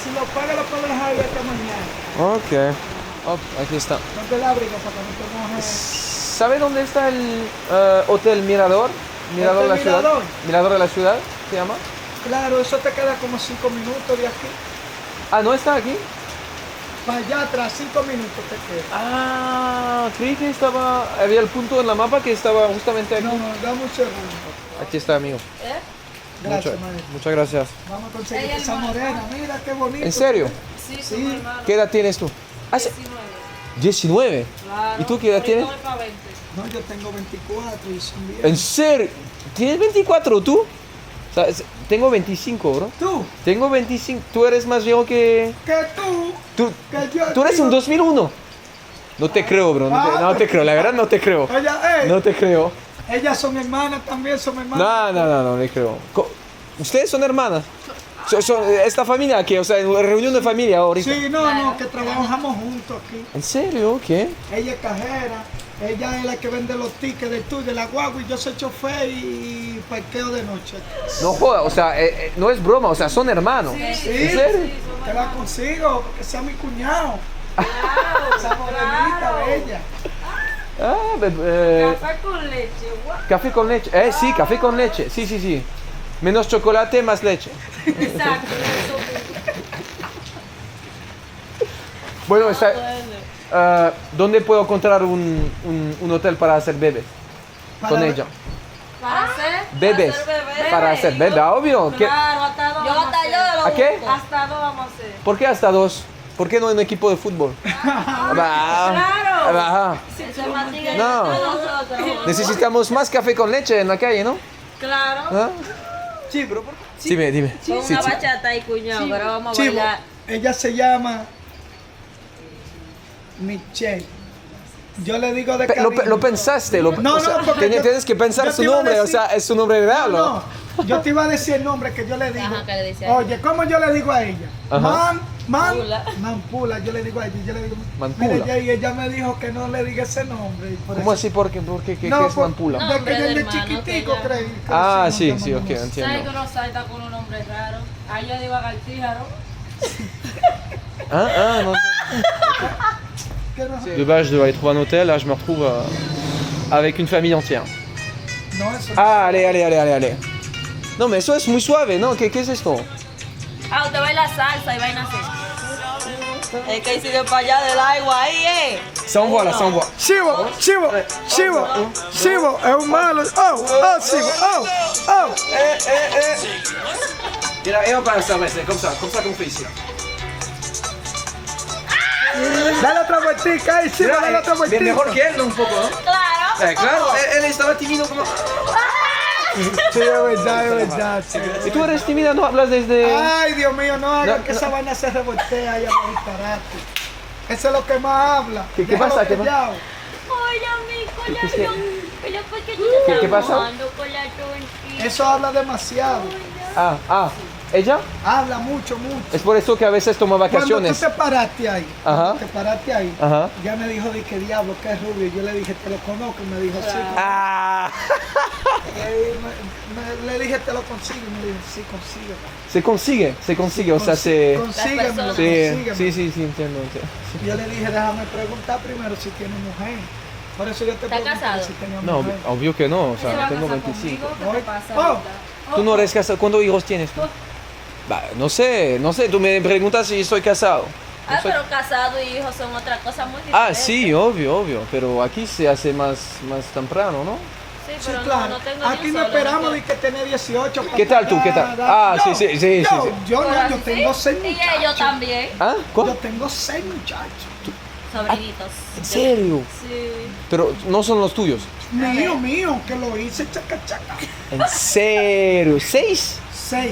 si lo paga, lo puedes dejar yo hasta mañana. Ok. Oh, aquí está. No te la abrigas para que no te mojes. ¿Sabe dónde está el Hotel Mirador? Mirador de la ciudad. Mirador? Mirador de la ciudad, ¿se llama? Claro, eso te queda como 5 minutos de aquí. Ah, ¿no está aquí? Para allá atrás, 5 minutos te queda. Ah, creí que había el punto en la mapa que estaba justamente aquí. No, dame un segundo. Aquí está, amigo. Gracias, madre. Muchas gracias. Vamos a conseguir esa morena. Mira qué bonito. ¿En serio? Sí, Sí. ¿Qué edad tienes tú? 19. Claro. ¿Y tú qué edad tienes? Voy para 20. No, yo tengo 24 y son bien. ¿En serio? ¿Tienes 24 tú? O sea, tengo 25, bro. ¿Tú? Tengo 25. ¿Tú eres más viejo que...? Que tú. Tú, Que yo. tú eres un 2001. No te creo, bro. No te creo. La verdad no te creo. Oye, No te creo. ellas son hermanas también, son hermanas. No le creo. ¿Ustedes son hermanas? ¿Esta familia qué? O sea, reunión de familia ahorita. Sí, no, que trabajamos juntos aquí. ¿En serio? ¿Qué? Ella es cajera, ella es la que vende los tickets del tour de la guagua y yo soy chofer y parqueo de noche. No joda, o sea, no es broma, o sea, son hermanos. Sí, ¿En serio? te la consigo, porque sea mi cuñado. Esa morenita bella. Ah, Café con leche, guau. café con leche. Sí, café con leche. Sí. Menos chocolate, más leche. Exacto, eso. Bueno, ¿dónde puedo encontrar un hotel para hacer bebés? Con ella. Para hacer Bebés. Para hacer bebés, obvio. Claro, hasta 2. Yo hasta yo. ¿A qué? Hasta 2 vamos a hacer. ¿Por qué hasta 2? ¿Por qué no en un equipo de fútbol? Claro. Eso es más tigre No. que nosotros. Necesitamos más café con leche en la calle, ¿no? Claro. ¿Ah? Sí, bro. Dime. Con una bachata ahí, cuñado, pero vamos a Chivo, bailar. ella se llama Michelle. Yo le digo de cariño. Lo pensaste, No, o sea, porque tienes que pensar yo su te iba a nombre, o decir- sea, es su nombre real, ¿no? No, yo te iba a decir el nombre que yo le digo. Ajá, ¿qué le dice a Oye, ¿cómo yo le digo a ella? Ajá. Pula. Manpula, yo le digo a ella, yo le digo. Manpula. Mira, ella me dijo que no le diga ese nombre. y por ¿Cómo eso- así? ¿Por qué? ¿Qué No, es por- Mampula? No. De que Nombre desde de hermano, chiquitico que ya- creí. que Ah, nos sí, llamamos ok, así. ¿Sabes que entiendo. uno salta con un nombre raro? Ahí yo digo agartíjaro. Non. Que no- De base, je dois aller trouver un hôtel, là je me retrouve avec une famille entière. No, eso Ah, allez. Non, mais eso es muy suave, ¿no? ¿Qué es esto? Ah, usted baila salsa y vaina así. Es que hiciste para allá del agua ahí, Ça envoie là, ça envoie. Chivo, es un malo. Chivo, Et on passe ça, ouais, c'est comme ça qu'on fait ici. Dale otra vueltica ahí, Chivo, dale otra Mais vueltica. mejor que él, ¿no? Un poco, ¿no? Claro. Claro, él estaba tímido como... Sí, es verdad, Chivo. ¿Y tú eres tímida? ¿No hablas desde...? Ay, Dios mío, no hagan No, que no. esa vaina se revoltea y haga disparate. Eso es lo que más habla. ¿Qué Déjalo pasa? ¿Qué pasa? callado. Oye, mi ¿Qué pasa? Eso habla demasiado. ¿Ella? Habla mucho. Es por eso que a veces toma Cuando tú vacaciones. te paraste ahí, Ajá. Ajá. ya me dijo de qué diablo, que es rubio. Yo le dije, te lo conozco, y me dijo, sí. Ah. Le dije, te lo consigo, y me dijo, sí, consigue. Se consigue, o sea, se... Consíguemelo, Las Sí, consíguemelo. sí, entiendo. Yo le dije, déjame preguntar primero si tiene mujer. Por eso yo te ¿Estás pregunté casado? si tenía No, mujer. obvio que no, o ¿Se va sea, a tengo casar 25. conmigo? ¿Qué te pasa Oh. ahorita? ¿Tú no eres casado? ¿Cuántos hijos tienes tú? Bah, no sé, tú me preguntas si estoy casado. No Ah, soy- pero casado y hijos son otra cosa muy diferente. Ah, sí, obvio, pero aquí se hace más temprano, ¿no? Sí, Sí, pero claro. no tengo ni Aquí un no solo, esperamos ¿no? de que tener 18. ¿Qué tal tú? ¿Qué tal? Ah, Yo, sí. Yo no, yo ¿Sí? tengo 6 Y muchachos. ellos también, ¿Ah? Yo ¿Cuál? tengo 6 muchachos. sobrinitos. ¿En serio? Sí. Pero no son los tuyos. Mío, que lo hice chaca. ¿En serio? ¿6? 6.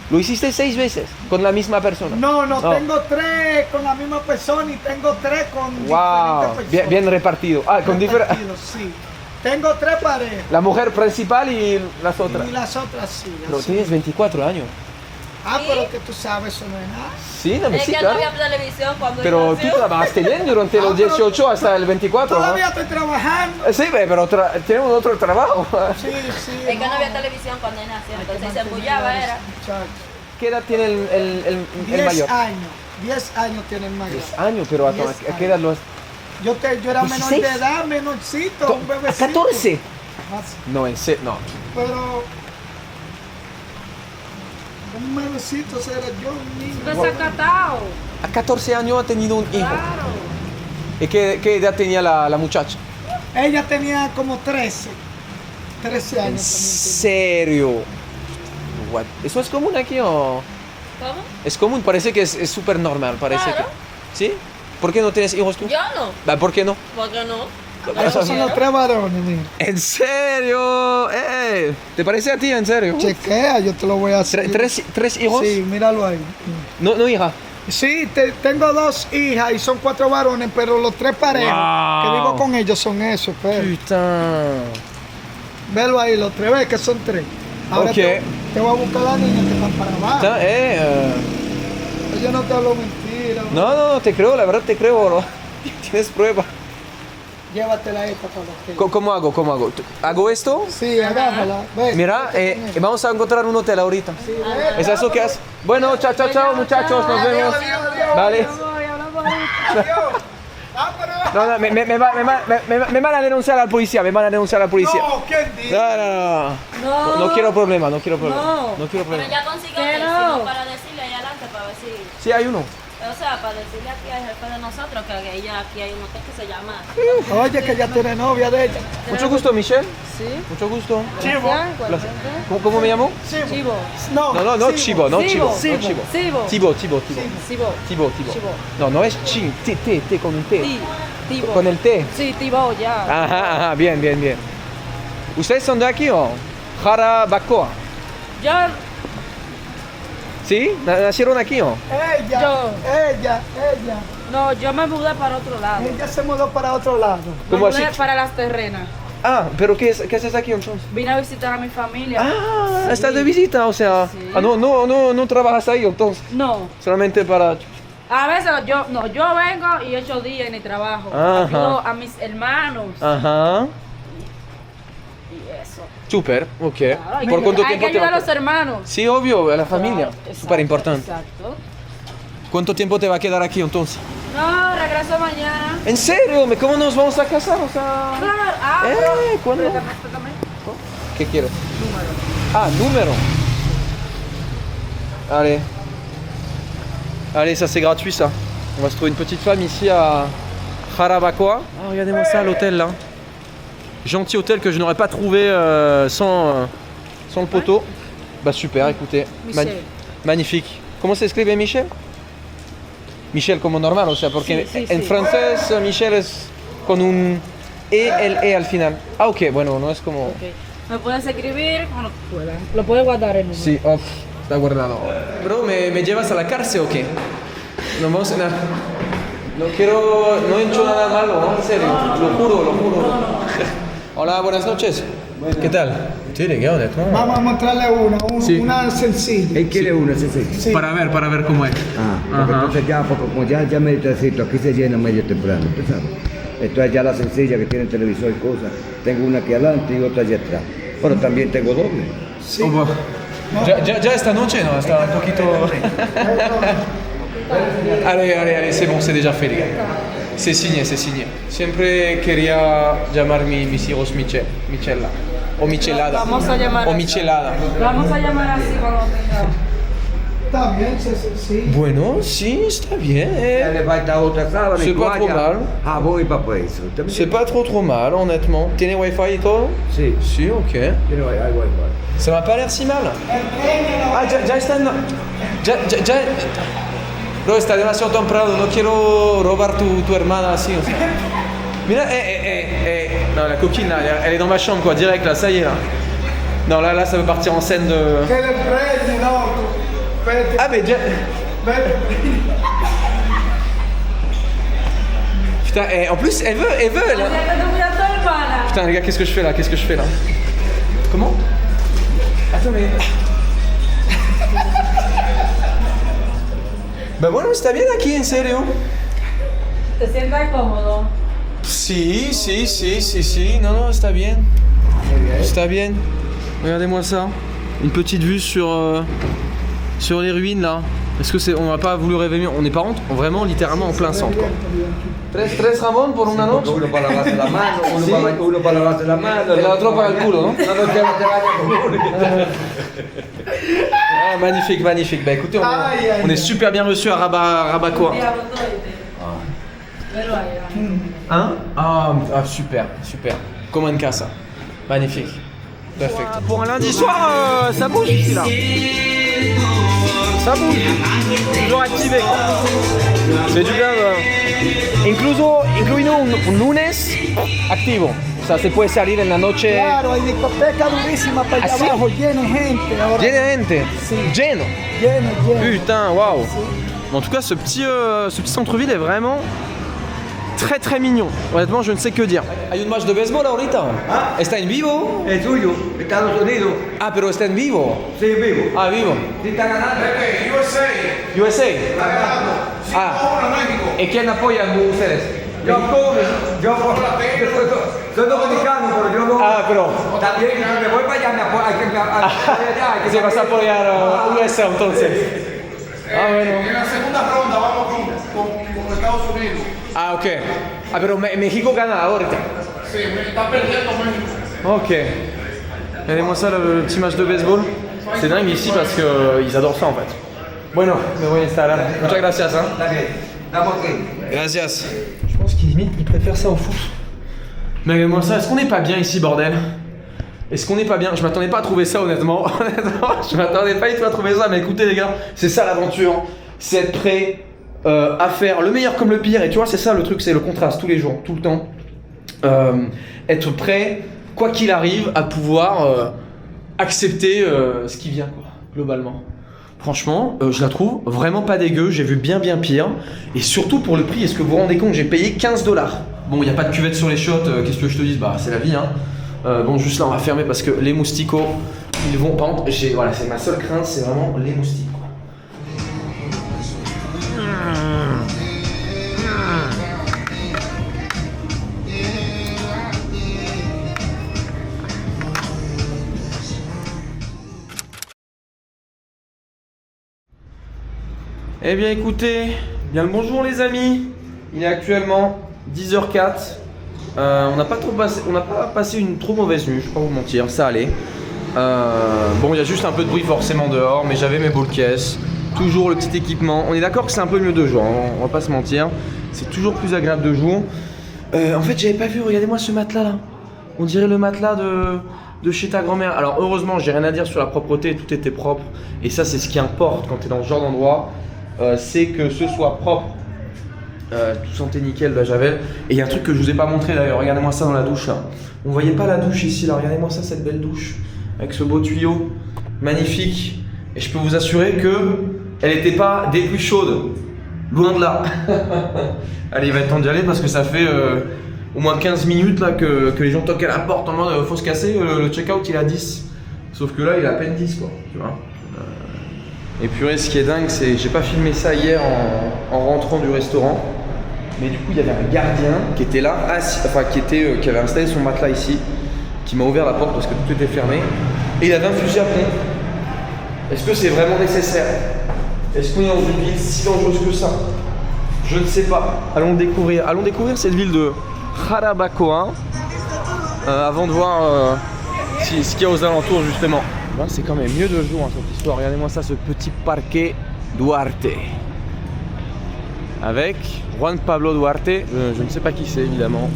¿Lo hiciste 6 veces con la misma persona? No, tengo 3 con la misma persona y tengo 3 con Wow, diferentes personas. bien repartido. Ah, con diferentes. Repartidos, sí. Tengo 3 parejas. La mujer principal y las otras. Y las otras sí. Pero así. tienes 24 años. Ah, pero que tú sabes, eso no es nada. Sí, no me Es sí, que no claro. había televisión cuando Pero yo tú nací. trabajaste bien durante los Ah, pero 18 hasta el 24, ¿no? Todavía estoy trabajando. Sí, pero tenemos otro trabajo. Sí. Es que no había televisión cuando él nació, entonces se embullaba, era. ¿Qué edad tiene el 10 mayor? años. 10 años tiene el mayor. 10 años, pero ¿a 10 qué edad lo has? Yo era menor de 16. edad, menorcito, un ¿A bebecito. 14? Más- No, en serio, no. Pero un bebecito será yo, un niño. Desacatado. A 14 años ha tenido un hijo. Claro. ¿Y qué edad tenía la muchacha? Ella tenía como 13. 13 ¿En años serio? What? ¿Eso es común aquí o...? ¿Cómo? Es común, parece que es súper normal, parece Claro. que... ¿Sí? ¿Por qué no tienes hijos tú? Yo no. Ah, ¿por qué no? ¿Por qué no? también. Esos son los 3 varones, mira. ¿En serio? ¿Te parece a ti, en serio? Chequea, yo te lo voy a hacer. ¿Tres hijos? Sí, míralo ahí. No, hija. Sí, tengo 2 hijas y son 4 varones, pero los 3 parejas Wow. que vivo con ellos son esos, pero. Putain. Velo ahí, los 3, ves que son 3. Ahora Ok. te voy a buscar a las niñas que están para abajo. Putain, Yo no te hablo mentira. No, te creo, la verdad te creo, bro. Tienes prueba. Llévatela esta para los que. ¿Cómo hago? ¿Hago esto? Sí, agárrala. Ve. Mira, vamos a encontrar un hotel ahorita. ¿Es eso que haces? Bueno, chao, muchachos, nos vemos. Vale. No, me van a denunciar a la policía, No, ¿quién dice? No quiero problema. No quiero Pero problema. ya consigo ¿Qué el no? vecino para decirle ahí adelante, para ver si... Sí, hay uno. O sea, para decirle aquí al jefe de nosotros que ella aquí hay un hotel que se llama... Oye, que ya tiene novia de ella. Mucho gusto, Michelle. Sí. Mucho gusto. Chivo. Placer. ¿Cómo me llamo? Chivo. No, Chivo, no Chivo. Sibo. Chivo. Sibo. No es Chi, T con un T. Tibo. Con el T. Sí, Tibo, ya. Ajá, bien. ¿Ustedes son de aquí o? Jarabacoa. Yo, ¿Sí? ¿Nacieron aquí o? Ella. no, yo me mudé para otro lado. Ella se mudó para otro lado. Me ¿Cómo mudé así? para las terrenas. Ah, pero ¿qué haces aquí entonces? Vine a visitar a mi familia. Ah, Sí. estás de visita, o sea. Sí. Ah, no trabajas ahí entonces. No. Solamente para. A veces yo vengo y 8 días en el trabajo. Ajá. Ayudo a mis hermanos. Ajá. Y eso. Súper, ok. Claro, hay ¿Por que- cuánto hay tiempo que te ayudar va a los hermanos. Sí, obvio, a la familia. Claro, exacto, Súper importante. Exacto. ¿Cuánto tiempo te va a quedar aquí entonces? No, regreso mañana. ¿En serio? ¿Cómo nos vamos a casar? O sea. Claro. ¿Cuándo? Espérame. ¿Qué quieres? Número. Allez, ça c'est gratuit ça. On va se trouver une petite femme ici à Jarabacoa. Ah, regardez-moi ça, l'hôtel là. Gentil hôtel que je n'aurais pas trouvé sans le poteau. Bah super, écoutez. Michel. Magnifique. ¿Cómo se escribe Michel? Michel como normal, o sea, porque Sí, en sí. francés Michel es con un E al final. Ah, ok, bueno, no es como... Ok. Me puedes escribir cuando puedas. Lo puedes guardar en un. Sí, está guardado. Bro, ¿me llevas a la cárcel o qué? No vamos a... No he hecho nada malo, ¿no? En serio, lo juro. Hola, buenas noches. ¿Qué tal? Sí, Vamos a mostrarle Sí. una sencilla. Él quiere una, sí. Sí. Para ver cómo es. Porque Ajá. entonces ya, porque como ya meditacito, aquí se llena medio temprano, ¿tú sabes? Entonces ya la sencilla que tiene televisor y cosas, tengo una aquí adelante y otra allá atrás. Pero también tengo doble. Sí. Ya esta noche, ¿no? Está un poquito... Allez, c'est bon, c'est déjà fait, les gars. C'est signé, c'est signé. Siempre quería llamar mis hijos Michela. O Michelada. Vamos a llamar O así. Michelada. Vamos a llamar así cuando tenga. Está bien, sí. Bueno, sí, está bien. Le vai dar outra sábana C'est e pas trop mal. jabón y papel. C'est pas trop mal, honnêtement. Tiene wifi et tout? Sí. Si, ok. Tiene wifi. Ça m'a pas l'air si mal. Ah, ya está en... Ya... Bro, está demasiado temprano, no quiero robar tu hermana así, o sea. Mira, Non, la coquine là, elle est dans ma chambre quoi, direct là, ça y est là. Non, là, ça veut partir en scène de... Que le prende, loco. Vete, Ah, mais déjà... vete. Putain, en plus, elle veut, elle... Ya te estoy cuidando, hermana. Putain, les gars, qu'est-ce que je fais là? Comment? Attends, mais... Bah bueno, está bien aquí, en serio. ¿Te sientas cómodo? Si, non, está bien. Está bien. Regardez-moi ça. Une petite vue sur les ruines là. Est-ce que c'est... On n'a pas voulu rêver mieux. On n'est pas vraiment littéralement en plein centre quoi. Tres Ramón por una noche. Uno para lavarse la mano, uno para lavarse la mano. Et l'autre para el culo, ¿no? No, te bañas con uno. Ah, magnifique. Bah écoutez, on est super bien reçus à Rabacoa. Diablo, todo Pero allá. Hein? Ah, super. Como en casa. Magnifique. Perfect. Pour un lundi soir, ça bouge ici là. Ça bouge. Toujours activé. C'est du bien. Incluido un lunes activo. O sea, se puede salir en la noche. Claro, hay discoteca durísima para allá ¿Ah, sí? abajo, lleno de gente. Ahora, Lleno de gente. Sí. Lleno. lleno. Putain, waouh. En tout cas, ce petit centre-ville est vraiment très mignon. Honnêtement, je ne sais que dire. Hay un match de béisbol ahorita. Ah. Está en vivo. El suyo, Estados Unidos. Ah, pero está en vivo. Sí, vivo. Ah, vivo. Sí, está ganando. USA. Ah. ¿Y quién apoya a ustedes? Yo soy dominicano, pero yo no. Ah, pero También, si me voy para allá, me apoyo. Hay que allá. que se vas a apoyar a USA entonces. Ah, bueno. En la segunda ronda vamos con Estados Unidos. Ah, ok. Ah, pero México gana ahorita. Sí, está perdiendo México. Ok. Regardez-moi ça, le petit match de baseball. C'est dingue ici parce qu'ils adorent ça en fait. Bueno, me voy a instalar. Muchas gracias, hein. Está bien. Estamos aquí. Gracias. Je pense qu'ils limite, ils préfèrent ça au foot. Mais regardez-moi ça, est-ce qu'on n'est pas bien ici, bordel? Est-ce qu'on n'est pas bien? Je m'attendais pas à trouver ça, honnêtement. Je m'attendais pas du tout à trouver ça, mais écoutez les gars, c'est ça l'aventure. C'est être prêt à faire le meilleur comme le pire. Et tu vois, c'est ça le truc, c'est le contraste tous les jours, tout le temps. Être prêt, quoi qu'il arrive, à pouvoir accepter ce qui vient, quoi, globalement. Franchement, je la trouve vraiment pas dégueu, j'ai vu bien pire. Et surtout pour le prix, est-ce que vous vous rendez compte, j'ai payé 15 $. Bon, il n'y a pas de cuvette sur les shots, qu'est-ce que je te dise? Bah, c'est la vie, hein. Bon, juste là, on va fermer parce que les mousticots, ils vont... Par contre, voilà, c'est ma seule crainte, c'est vraiment les moustiques, quoi. Eh bien écoutez, bien le bonjour les amis. Il est actuellement 10h04. On n'a pas passé une trop mauvaise nuit, je vais pas vous mentir, ça allait. Bon, il y a juste un peu de bruit forcément dehors, mais j'avais mes ball caisses, toujours le petit équipement. On est d'accord que c'est un peu mieux de jour, hein, on va pas se mentir. C'est toujours plus agréable de jour. En fait, j'avais pas vu, regardez-moi ce matelas là. On dirait le matelas de chez ta grand-mère. Alors heureusement, j'ai rien à dire sur la propreté, tout était propre. Et ça, c'est ce qui importe quand tu es dans ce genre d'endroit. C'est que ce soit propre, tout sentait nickel la javel. Et il y a un truc que je vous ai pas montré d'ailleurs, regardez-moi ça dans la douche là. On voyait pas la douche ici là, regardez-moi ça, cette belle douche avec ce beau tuyau magnifique. Et je peux vous assurer que elle n'était pas des plus chaudes, loin de là. Allez, il va être temps d'y aller parce que ça fait au moins 15 minutes là que les gens toquent à la porte en mode faut se casser, le check-out il est à 10. Sauf que là il est à peine 10 quoi, tu vois. Et purée, ce qui est dingue, c'est j'ai pas filmé ça hier en rentrant du restaurant, mais du coup il y avait un gardien qui était là, qui avait installé son matelas ici, qui m'a ouvert la porte parce que tout était fermé, et il avait un fusil à pompe. Est-ce que c'est vraiment nécessaire? Est-ce qu'on est dans une ville si dangereuse que ça? Je ne sais pas. Allons découvrir cette ville de Jarabacoa avant de voir ce qu'il y a aux alentours justement. Là, c'est quand même mieux de jour hein, cette histoire. Regardez-moi ça, ce petit parquet Duarte. Avec Juan Pablo Duarte. Je ne sais pas qui c'est évidemment.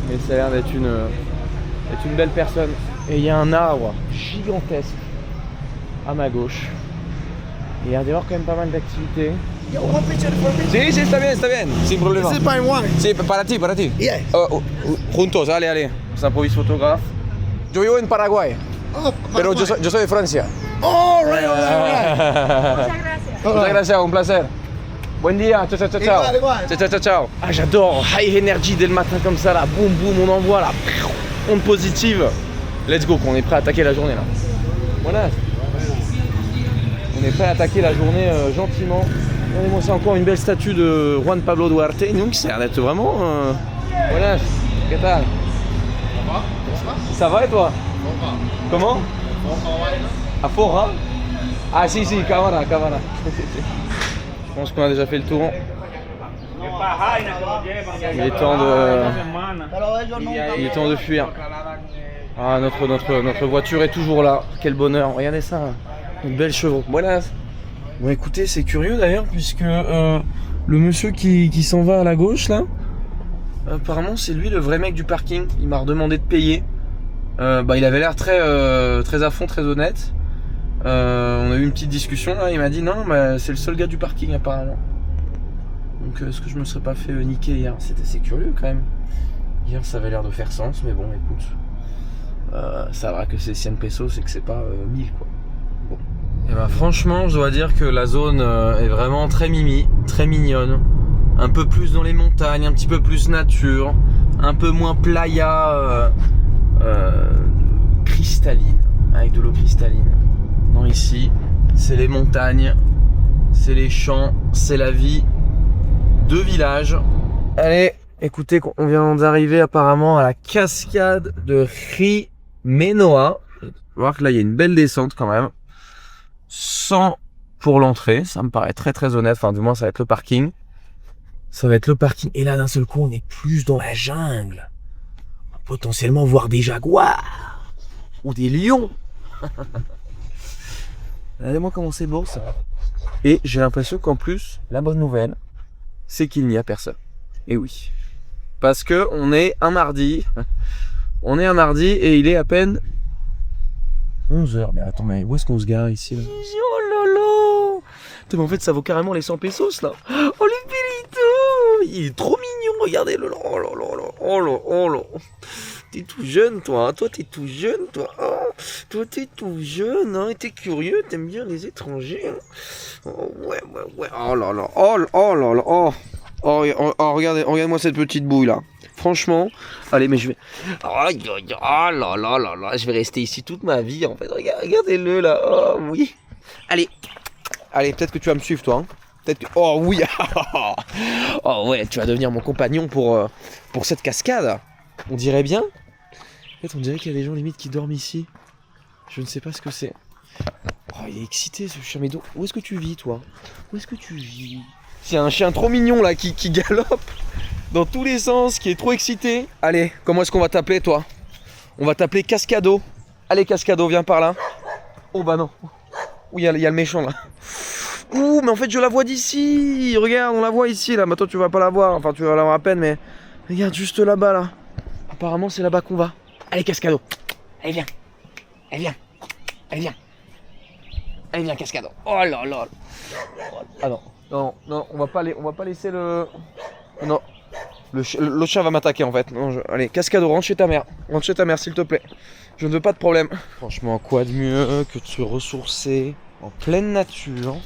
Mais ça a l'air d'être une belle personne. Et il y a un arbre gigantesque à ma gauche. Et il y a d'ailleurs quand même pas mal d'activités. Sí, sí, está bien, sin problema. Is it by one? Sí, para ti. Yeah. Juntos, allez. S'improvise photographe. Yo vivo en Paraguay, Oh, pero yo soy de Francia. Oh, right. Muchas gracias, un placer. Buen día, ciao. Igual. Ciao. Ah, j'adore, high energy dès le matin comme ça, là, boum boum, on envoie là, onde positive. Let's go, on est prêt à attaquer la journée là. Voilà. On est prêt à attaquer la journée gentiment. Regardez-moi, c'est encore une belle statue de Juan Pablo Duarte, donc ça a l'air d'être vraiment... Voilà, qu'est-ce que ça va et toi? Comment? À Fora? Ah si, Cámara. Je pense qu'on a déjà fait le tour. Il est temps de fuir. Ah, notre voiture est toujours là. Quel bonheur. Regardez ça. Une belle chevaux. Voilà. Bon écoutez, c'est curieux d'ailleurs puisque le monsieur qui s'en va à la gauche là, apparemment c'est lui le vrai mec du parking. Il m'a redemandé de payer. Il avait l'air très à fond, très honnête. On a eu une petite discussion là, il m'a dit non, c'est le seul gars du parking apparemment. Donc est-ce que je me serais pas fait niquer hier? C'était assez curieux quand même. Hier ça avait l'air de faire sens, mais bon écoute, ça va que c'est 100 pesos, c'est que c'est pas 1000 quoi. Bon. Et franchement je dois dire que la zone est vraiment très mimi, très mignonne. Un peu plus dans les montagnes, un petit peu plus nature, un peu moins playa cristalline, avec de l'eau cristalline. Non, ici, c'est les montagnes, c'est les champs, c'est la vie de village. Allez, écoutez, on vient d'arriver apparemment à la cascade de Jimenoa. On va voir que là, il y a une belle descente quand même. 100 pour l'entrée, ça me paraît très très honnête, enfin du moins ça va être le parking. Ça va être le parking, et là d'un seul coup, on est plus dans la jungle. On va potentiellement voir des jaguars ou des lions. Regardez-moi comment c'est beau ça. Et j'ai l'impression qu'en plus, la bonne nouvelle, c'est qu'il n'y a personne. Et oui. Parce que on est un mardi. On est un mardi et il est à peine 11h. Mais attends, mais où est-ce qu'on se gare ici là? Oh lolo! Putain, mais en fait ça vaut carrément les 100 pesos là. Oh le Pelito! Il est trop mignon, regardez le. Oh là là là. Oh là oh là. T'es tout jeune toi, toi t'es tout jeune toi. Oh, toi t'es tout jeune, hein, et t'es curieux, t'aimes bien les étrangers. Hein. Oh ouais. Oh là là, oh là là, oh. Regarde-moi cette petite bouille là. Franchement, allez, mais je vais. Oh là là, je vais rester ici toute ma vie en fait. Regardez-le là. Oh oui. Allez, peut-être que tu vas me suivre toi. Hein. Peut-être que. Oh oui. Oh ouais, tu vas devenir mon compagnon pour cette cascade. On dirait bien. En fait, on dirait qu'il y a des gens limite qui dorment ici. Je ne sais pas ce que c'est. Oh, il est excité ce chien. Mais où est-ce que tu vis toi? Où est-ce que tu vis? C'est un chien trop mignon là qui galope dans tous les sens, qui est trop excité. Allez, comment est-ce qu'on va t'appeler toi? On va t'appeler Cascado. Allez Cascado, viens par là. Oh bah non. Ouh, il y a le méchant là. Ouh, mais en fait je la vois d'ici. Regarde, on la voit ici là. Mais toi tu vas pas la voir. Enfin tu vas la voir à peine, mais regarde juste là-bas là. Apparemment c'est là-bas qu'on va. Allez Cascado. Allez viens. Allez viens Cascado. Oh là là. Ah non, on va pas laisser le. Non. L'autre chat va m'attaquer en fait. Non, allez, Cascado, rentre chez ta mère. S'il te plaît. Je ne veux pas de problème. Franchement, quoi de mieux que de se ressourcer en pleine nature.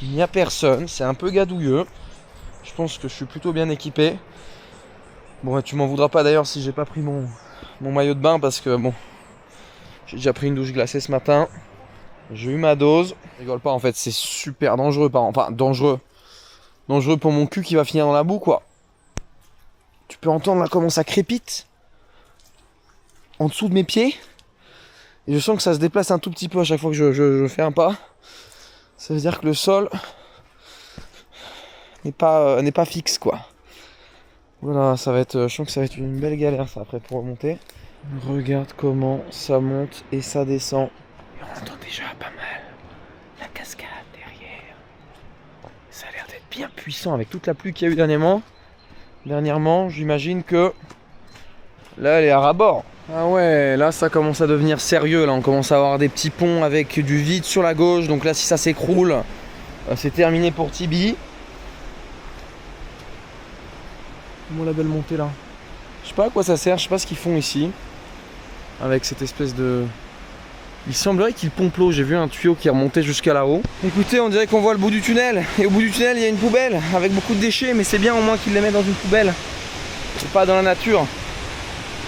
Il n'y a personne, c'est un peu gadouilleux. Je pense que je suis plutôt bien équipé. Bon, tu m'en voudras pas d'ailleurs si j'ai pas pris mon maillot de bain parce que bon, j'ai déjà pris une douche glacée ce matin. J'ai eu ma dose. Je rigole pas en fait, c'est super dangereux. Enfin, dangereux. Dangereux pour mon cul qui va finir dans la boue quoi. Tu peux entendre là comment ça crépite en dessous de mes pieds. Et je sens que ça se déplace un tout petit peu à chaque fois que je fais un pas. Ça veut dire que le sol n'est pas fixe quoi. Voilà, ça va être, je sens que ça va être une belle galère ça après pour remonter. Regarde comment ça monte et ça descend. Et on entend déjà pas mal la cascade derrière. Ça a l'air d'être bien puissant avec toute la pluie qu'il y a eu dernièrement. J'imagine que là elle est à ras-bord. Ah ouais, là ça commence à devenir sérieux. Là on commence à avoir des petits ponts avec du vide sur la gauche. Donc là si ça s'écroule, c'est terminé pour Tibi. Comment la belle montée là. Je sais pas à quoi ça sert, je sais pas ce qu'ils font ici. Avec cette espèce de... Il semblerait qu'il pompe l'eau, j'ai vu un tuyau qui est remonté jusqu'à là-haut. Écoutez, on dirait qu'on voit le bout du tunnel. Et au bout du tunnel, il y a une poubelle avec beaucoup de déchets. Mais c'est bien au moins qu'ils les mettent dans une poubelle. C'est pas dans la nature.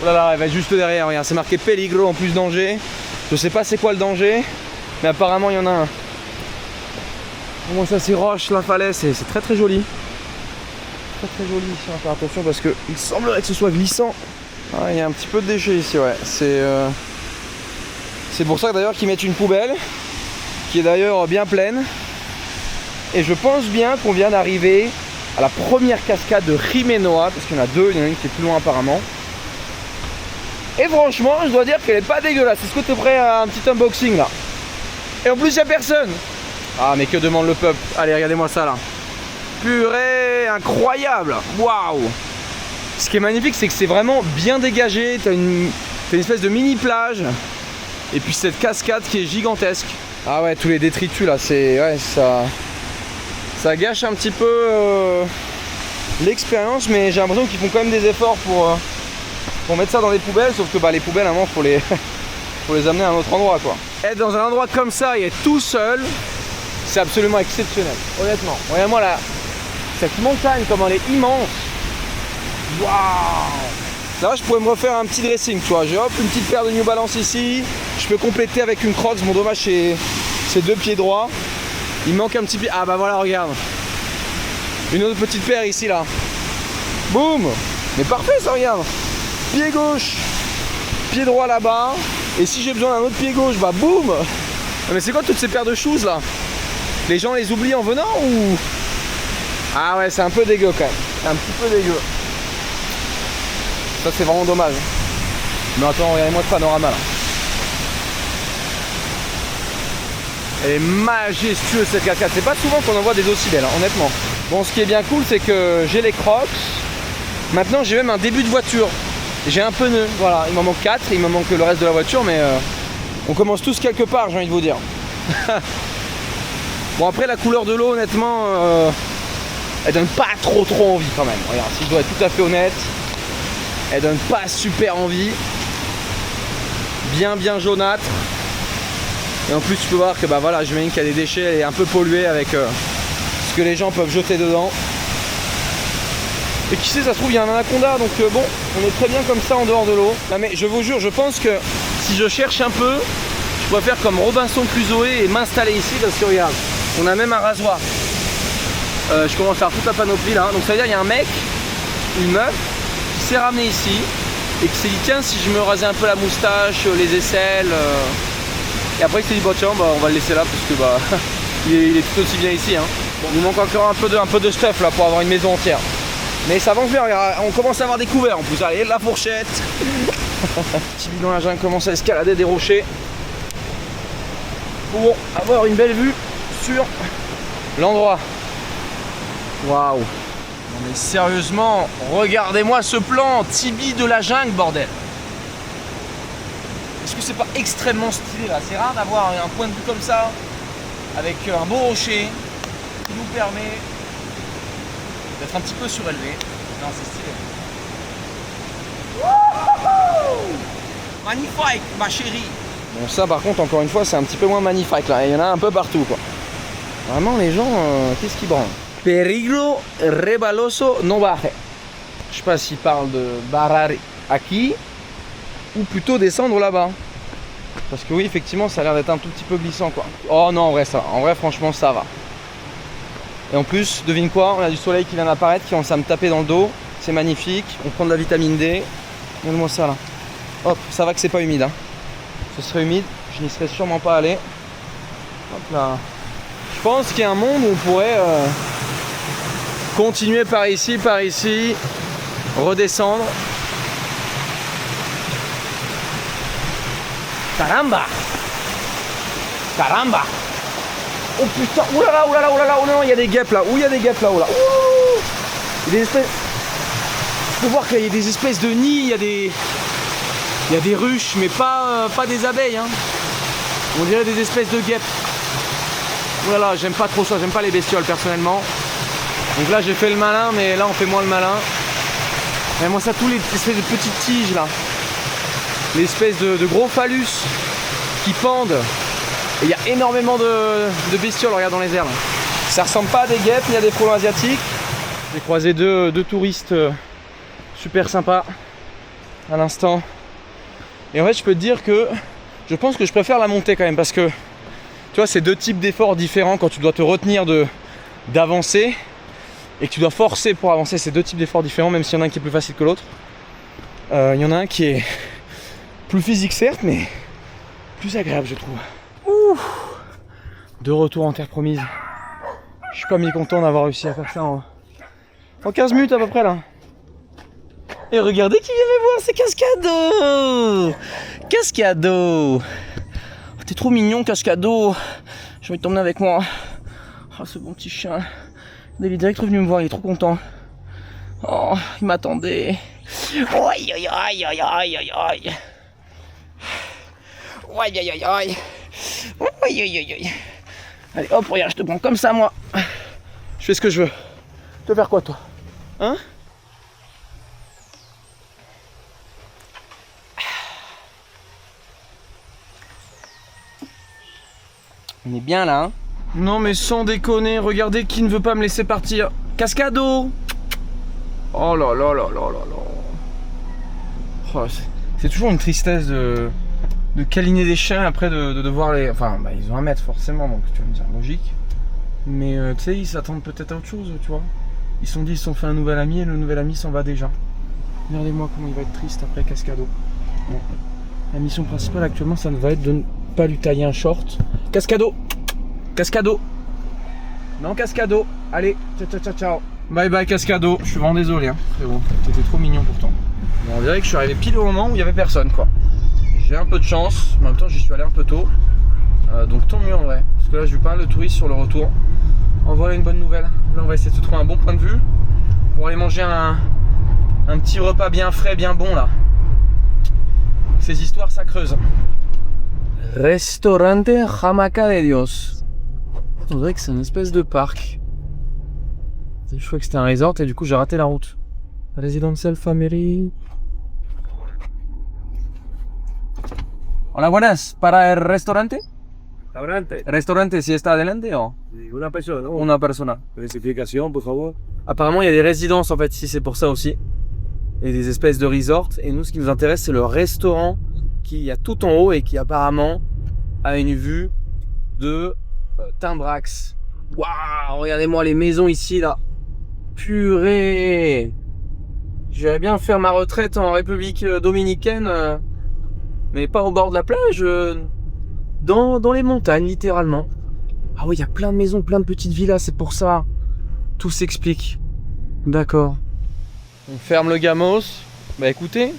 Oh là là, elle va être juste derrière, regarde, c'est marqué Peligro en plus danger. Je sais pas c'est quoi le danger, mais apparemment il y en a un. Comment ça, ces roches, la falaise, c'est très très joli. Très joli ici, on va faire attention parce que il semblerait que ce soit glissant. Ah, il y a un petit peu de déchets ici, ouais. C'est pour ça d'ailleurs qu'ils mettent une poubelle, qui est d'ailleurs bien pleine. Et je pense bien qu'on vient d'arriver à la première cascade de Jimenoa, parce qu'il y en a deux, il y en a une qui est plus loin apparemment. Et franchement, je dois dire qu'elle est pas dégueulasse. Est-ce que tu es prêt à un petit unboxing là? Et en plus, il n'y a personne. Ah, mais que demande le peuple? Allez, regardez-moi ça là. Purée, incroyable. Waouh. Ce qui est magnifique, c'est que c'est vraiment bien dégagé. T'as une espèce de mini plage. Et puis cette cascade qui est gigantesque. Ah ouais, tous les détritus là, c'est... Ouais, ça gâche un petit peu l'expérience, mais j'ai l'impression qu'ils font quand même des efforts pour mettre ça dans des poubelles, sauf que bah, les poubelles, à un moment, faut les amener à un autre endroit quoi. Être dans un endroit comme ça et être tout seul, c'est absolument exceptionnel, honnêtement. Regarde-moi là, cette montagne, comment elle est immense. Waouh! Là, je pourrais me refaire un petit dressing, tu vois. J'ai hop, une petite paire de New Balance ici. Je peux compléter avec une Crocs. Bon, dommage, c'est deux pieds droits. Il me manque un petit pied. Ah bah voilà, regarde. Une autre petite paire ici, là. Boum! Mais parfait, ça, regarde. Pied gauche, pied droit là-bas. Et si j'ai besoin d'un autre pied gauche, bah boum! Mais c'est quoi toutes ces paires de shoes, là? Les gens les oublient en venant ou... Ah ouais, c'est un peu dégueu, quand même. C'est un petit peu dégueu. Ça c'est vraiment dommage. Mais attends, regardez-moi ce panorama là. Elle est majestueuse cette cascade. C'est pas souvent qu'on en voit des aussi belles, hein, honnêtement. Bon, ce qui est bien cool, c'est que j'ai les Crocs. Maintenant, j'ai même un début de voiture. J'ai un pneu, voilà. Il m'en manque 4, il me manque le reste de la voiture, mais on commence tous quelque part, j'ai envie de vous dire. Bon, après, la couleur de l'eau, honnêtement, elle donne pas trop envie quand même. Regarde, si je dois être tout à fait honnête. Elle donne pas super envie. Bien jaunâtre. Et en plus tu peux voir que bah voilà, j'imagine qu'il y a des déchets, elle est un peu polluée avec ce que les gens peuvent jeter dedans. Et qui sait, ça se trouve il y a un anaconda, donc bon, on est très bien comme ça en dehors de l'eau. Non mais je vous jure, je pense que si je cherche un peu, je pourrais faire comme Robinson Crusoe et m'installer ici parce que regarde, on a même un rasoir. Je commence à faire toute la panoplie là, donc ça veut dire qu'il y a un mec, une meuf, s'est ramené ici et qui s'est dit tiens si je me rasais un peu la moustache, les aisselles et après il s'est dit bah tiens bah, on va le laisser là parce que bah il est tout aussi bien ici hein. Bon, il nous manque encore un peu de stuff là pour avoir une maison entière mais ça avance bien, regarde, on commence à avoir des couverts en plus, allez la fourchette. Petit bidon à jungle commence à escalader des rochers pour avoir une belle vue sur l'endroit. Waouh. Non mais sérieusement, regardez-moi ce plan, Tibi de la jungle, bordel. Est-ce que c'est pas extrêmement stylé là? C'est rare d'avoir un point de vue comme ça, avec un beau rocher, qui nous permet d'être un petit peu surélevé. Non, c'est stylé. Wouhou! Magnifique, ma chérie. Bon ça par contre, encore une fois, c'est un petit peu moins magnifique là, il y en a un peu partout quoi. Vraiment les gens, qu'est-ce qu'ils branlent? Peligro rebaloso no baje. Je sais pas s'il parle de barrer aquí ou plutôt descendre là-bas. Parce que oui, effectivement, ça a l'air d'être un tout petit peu glissant quoi. Oh non, en vrai, ça. En vrai, franchement, ça va. Et en plus, devine quoi? On a du soleil qui vient d'apparaître, qui commence à me taper dans le dos. C'est magnifique. On prend de la vitamine D. Regarde-moi ça là. Hop, ça va que c'est pas humide. Hein. Ce serait humide, je n'y serais sûrement pas allé. Hop là. Je pense qu'il y a un monde où on pourrait Continuer par ici, redescendre. Caramba! Caramba! Oh putain! Oulala, oulala, oulala, oh non, il y a des guêpes là! Ouh, il y a des guêpes là, oula! Ouh! Il y a des espèces. Je peux voir qu'il y a des espèces de nids, il y a des ruches, mais pas des abeilles, hein. On dirait des espèces de guêpes. Oulala, j'aime pas trop ça, j'aime pas les bestioles personnellement. Donc là j'ai fait le malin, mais là on fait moins le malin. Et moi ça, tous les espèces de petites tiges là. L'espèce de gros phallus qui pendent. Et il y a énormément de bestioles, regarde dans les airs là. Ça ressemble pas à des guêpes ni à des frelons asiatiques. J'ai croisé deux touristes super sympas à l'instant. Et en fait je peux te dire que je pense que je préfère la montée quand même, parce que tu vois, c'est deux types d'efforts différents quand tu dois te retenir d'avancer et que tu dois forcer pour avancer. C'est deux types d'efforts différents, même s'il y en a un qui est plus facile que l'autre. Il y en a un qui est plus physique certes, mais plus agréable je trouve. Ouh, de retour en terre promise. Je suis pas mécontent d'avoir réussi à faire ça en 15 minutes à peu près là. Et regardez qui vient me voir, c'est Cascado! Cascado! Oh, t'es trop mignon, Cascado! J'ai envie de t'emmener avec moi. Oh, ce bon petit chien. Il est direct revenu me voir, il est trop content. Oh, il m'attendait. Aïe aïe aïe aïe aïe aïe aïe. Aïe aïe aïe aïe. Aïe aïe aïe aïe. Allez hop, regarde, je te prends comme ça moi. Je fais ce que je veux. Tu veux faire quoi toi? Hein? On est bien là, hein? Non mais sans déconner, regardez qui ne veut pas me laisser partir. Cascado! Oh là là là là là là. Oh, c'est toujours une tristesse de câliner des chiens après de devoir les... Enfin, bah, ils ont un maître forcément, donc tu vas me dire logique. Mais tu sais, ils s'attendent peut-être à autre chose, tu vois. Ils se sont dit, ils se sont fait un nouvel ami et le nouvel ami s'en va déjà. Regardez-moi comment il va être triste après Cascado. Bon. La mission principale actuellement, ça va être de ne pas lui tailler un short. Cascado! Cascado! Non, Cascado! Allez, ciao ciao ciao ciao! Bye bye Cascado! Je suis vraiment désolé, hein. C'est bon, t'étais trop mignon pourtant. Bon, on dirait que je suis arrivé pile au moment où il n'y avait personne, quoi. J'ai un peu de chance, mais en même temps j'y suis allé un peu tôt. Donc tant mieux en vrai. Parce que là j'ai vu pas mal de touristes sur le retour. En voilà une bonne nouvelle. Là on va essayer de se trouver un bon point de vue pour aller manger un petit repas bien frais, bien bon là. Ces histoires ça creuse. Restaurante Hamaca de Dios. On dirait que c'est une espèce de parc. Je croyais que c'était un resort et du coup j'ai raté la route. Residential Family. Hola, buenas. ¿Para el restaurante? Restaurante. Restaurante, si está adelante o? Una persona, ¿no? Una persona. Especificación, por favor. Apparemment, il y a des résidences en fait ici, c'est pour ça aussi. Et des espèces de resorts. Et nous, ce qui nous intéresse, c'est le restaurant qui a tout en haut et qui apparemment a une vue de Timbrax. Waouh, regardez-moi les maisons ici, là. Purée. J'irais bien faire ma retraite en République dominicaine, mais pas au bord de la plage, dans les montagnes, littéralement. Ah oui, il y a plein de maisons, plein de petites villas, c'est pour ça. Tout s'explique. D'accord. On ferme le gamos. Bah écoutez,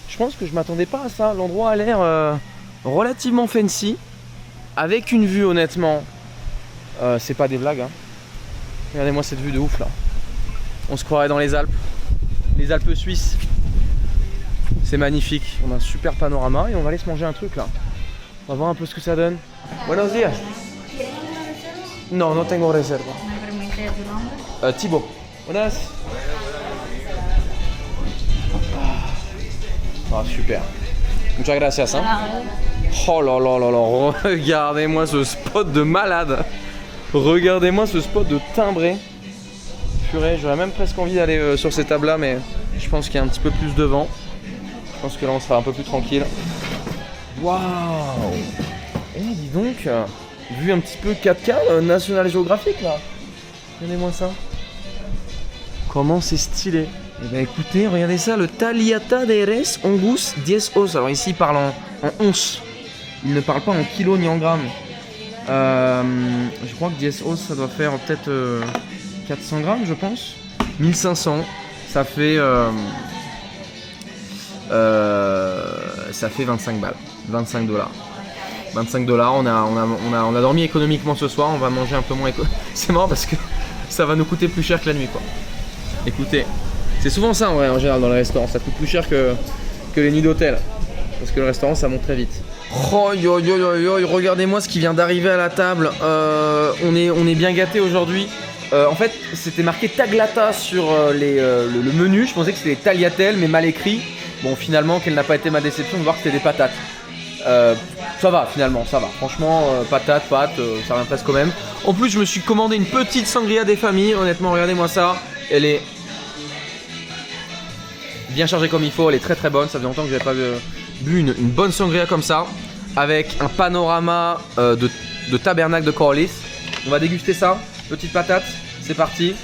je pense que je m'attendais pas à ça. L'endroit a l'air relativement fancy, avec une vue honnêtement. C'est pas des blagues, hein. Regardez-moi cette vue de ouf là. On se croirait dans les Alpes suisses. C'est magnifique. On a un super panorama et on va aller se manger un truc là. On va voir un peu ce que ça donne. Buenos días. No, no tengo reserva. Thibaut. Buenas. Ah, super. Muchas gracias, hein. Oh là là là là, regardez-moi ce spot de malade. Regardez-moi ce spot de timbré. Purée, j'aurais même presque envie d'aller sur ces tables là, mais je pense qu'il y a un petit peu plus de vent. Je pense que là on sera un peu plus tranquille. Waouh! Eh dis donc, vu un petit peu 4K National Geographic là. Regardez-moi ça. Comment c'est stylé. Eh bien écoutez, regardez ça, le Taliata de Res Ongus 10 os. Alors ici il parle en onces. Il ne parle pas en kilos ni en grammes. Je crois que 10 os ça doit faire peut-être 400 grammes, je pense. 1500, ça fait 25 balles, 25 $. 25 $, on a dormi économiquement ce soir, on va manger un peu moins C'est marrant parce que ça va nous coûter plus cher que la nuit quoi. Écoutez, c'est souvent ça en vrai en général dans les restaurants, ça coûte plus cher que les nuits d'hôtel. Parce que le restaurant ça monte très vite. Oh yo yo yo yo, regardez-moi ce qui vient d'arriver à la table. On est bien gâtés aujourd'hui. En fait c'était marqué tagliata sur le menu, je pensais que c'était tagliatelle mais mal écrit. Bon finalement quelle n'a pas été ma déception de voir que c'était des patates. Ça va finalement, ça va. Franchement, pâte, ça revient presque quand même. En plus, je me suis commandé une petite sangria des familles. Honnêtement, regardez-moi ça. Elle est bien chargée comme il faut. Elle est très très bonne. Ça fait longtemps que j'avais pas bu une bonne sangria comme ça. Avec un panorama de tabernacle de Corliss. On va déguster ça. Petite patate. C'est parti.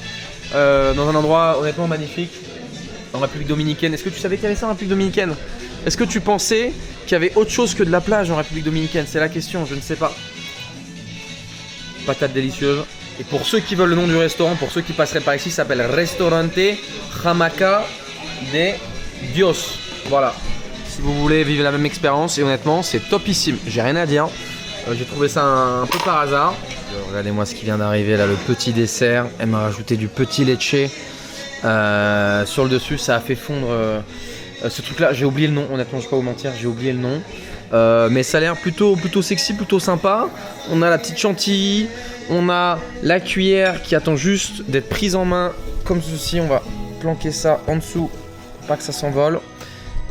Dans un endroit honnêtement magnifique. En République Dominicaine. Est-ce que tu savais qu'il y avait ça en République Dominicaine? Est-ce que tu pensais qu'il y avait autre chose que de la plage en République Dominicaine? C'est la question, je ne sais pas. Patate délicieuse. Et pour ceux qui veulent le nom du restaurant, pour ceux qui passeraient par ici, ça s'appelle Restaurante Hamaca de Dios. Voilà. Si vous voulez vivre la même expérience, et honnêtement, c'est topissime. J'ai rien à dire. J'ai trouvé ça un peu par hasard. Regardez-moi ce qui vient d'arriver là, le petit dessert. Elle m'a rajouté du petit leche. Sur le dessus, ça a fait fondre... ce truc là, j'ai oublié le nom, honnêtement je vais pas vous mentir, j'ai oublié le nom. Mais ça a l'air plutôt sexy, plutôt sympa. On a la petite chantilly, on a la cuillère qui attend juste d'être prise en main comme ceci. On va planquer ça en dessous pour pas que ça s'envole.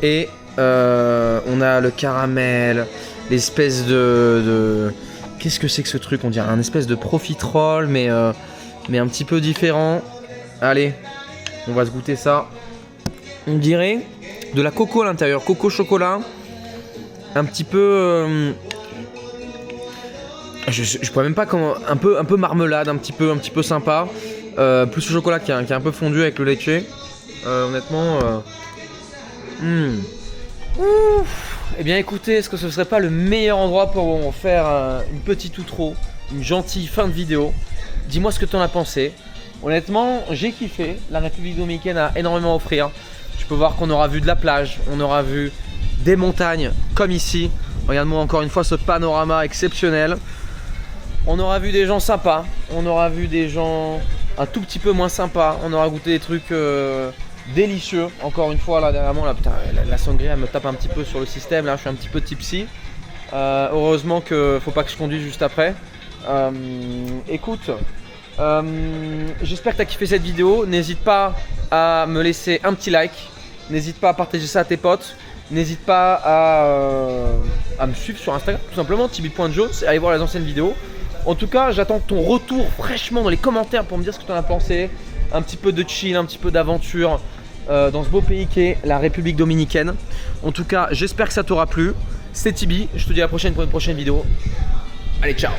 Et on a le caramel, l'espèce de... Qu'est-ce que c'est que ce truc? On dirait un espèce de profiterole mais un petit peu différent. Allez, on va se goûter ça. On dirait de la coco à l'intérieur, coco chocolat, un petit peu, je pourrais même pas comment, un peu marmelade, un petit peu sympa, plus le chocolat qui est un peu fondu avec le leche. Honnêtement, Eh bien écoutez, est-ce que ce serait pas le meilleur endroit pour faire une petite outro, une gentille fin de vidéo? Dis-moi ce que tu en as pensé. Honnêtement, j'ai kiffé. La République Dominicaine a énormément à offrir. Tu peux voir qu'on aura vu de la plage, on aura vu des montagnes comme ici. Regarde-moi encore une fois ce panorama exceptionnel. On aura vu des gens sympas, on aura vu des gens un tout petit peu moins sympas. On aura goûté des trucs délicieux. Encore une fois là derrière moi, là, putain, la sangria elle me tape un petit peu sur le système. Là je suis un petit peu tipsy. Heureusement que faut pas que je conduise juste après. Écoute, j'espère que tu as kiffé cette vidéo. N'hésite pas à me laisser un petit like. N'hésite pas à partager ça à tes potes. N'hésite pas à me suivre sur Instagram, tout simplement, tibi.jones, et aller voir les anciennes vidéos. En tout cas, j'attends ton retour fraîchement dans les commentaires pour me dire ce que tu en as pensé. Un petit peu de chill, un petit peu d'aventure dans ce beau pays qu'est la République Dominicaine. En tout cas, j'espère que ça t'aura plu. C'était Tibi, je te dis à la prochaine pour une prochaine vidéo. Allez, ciao!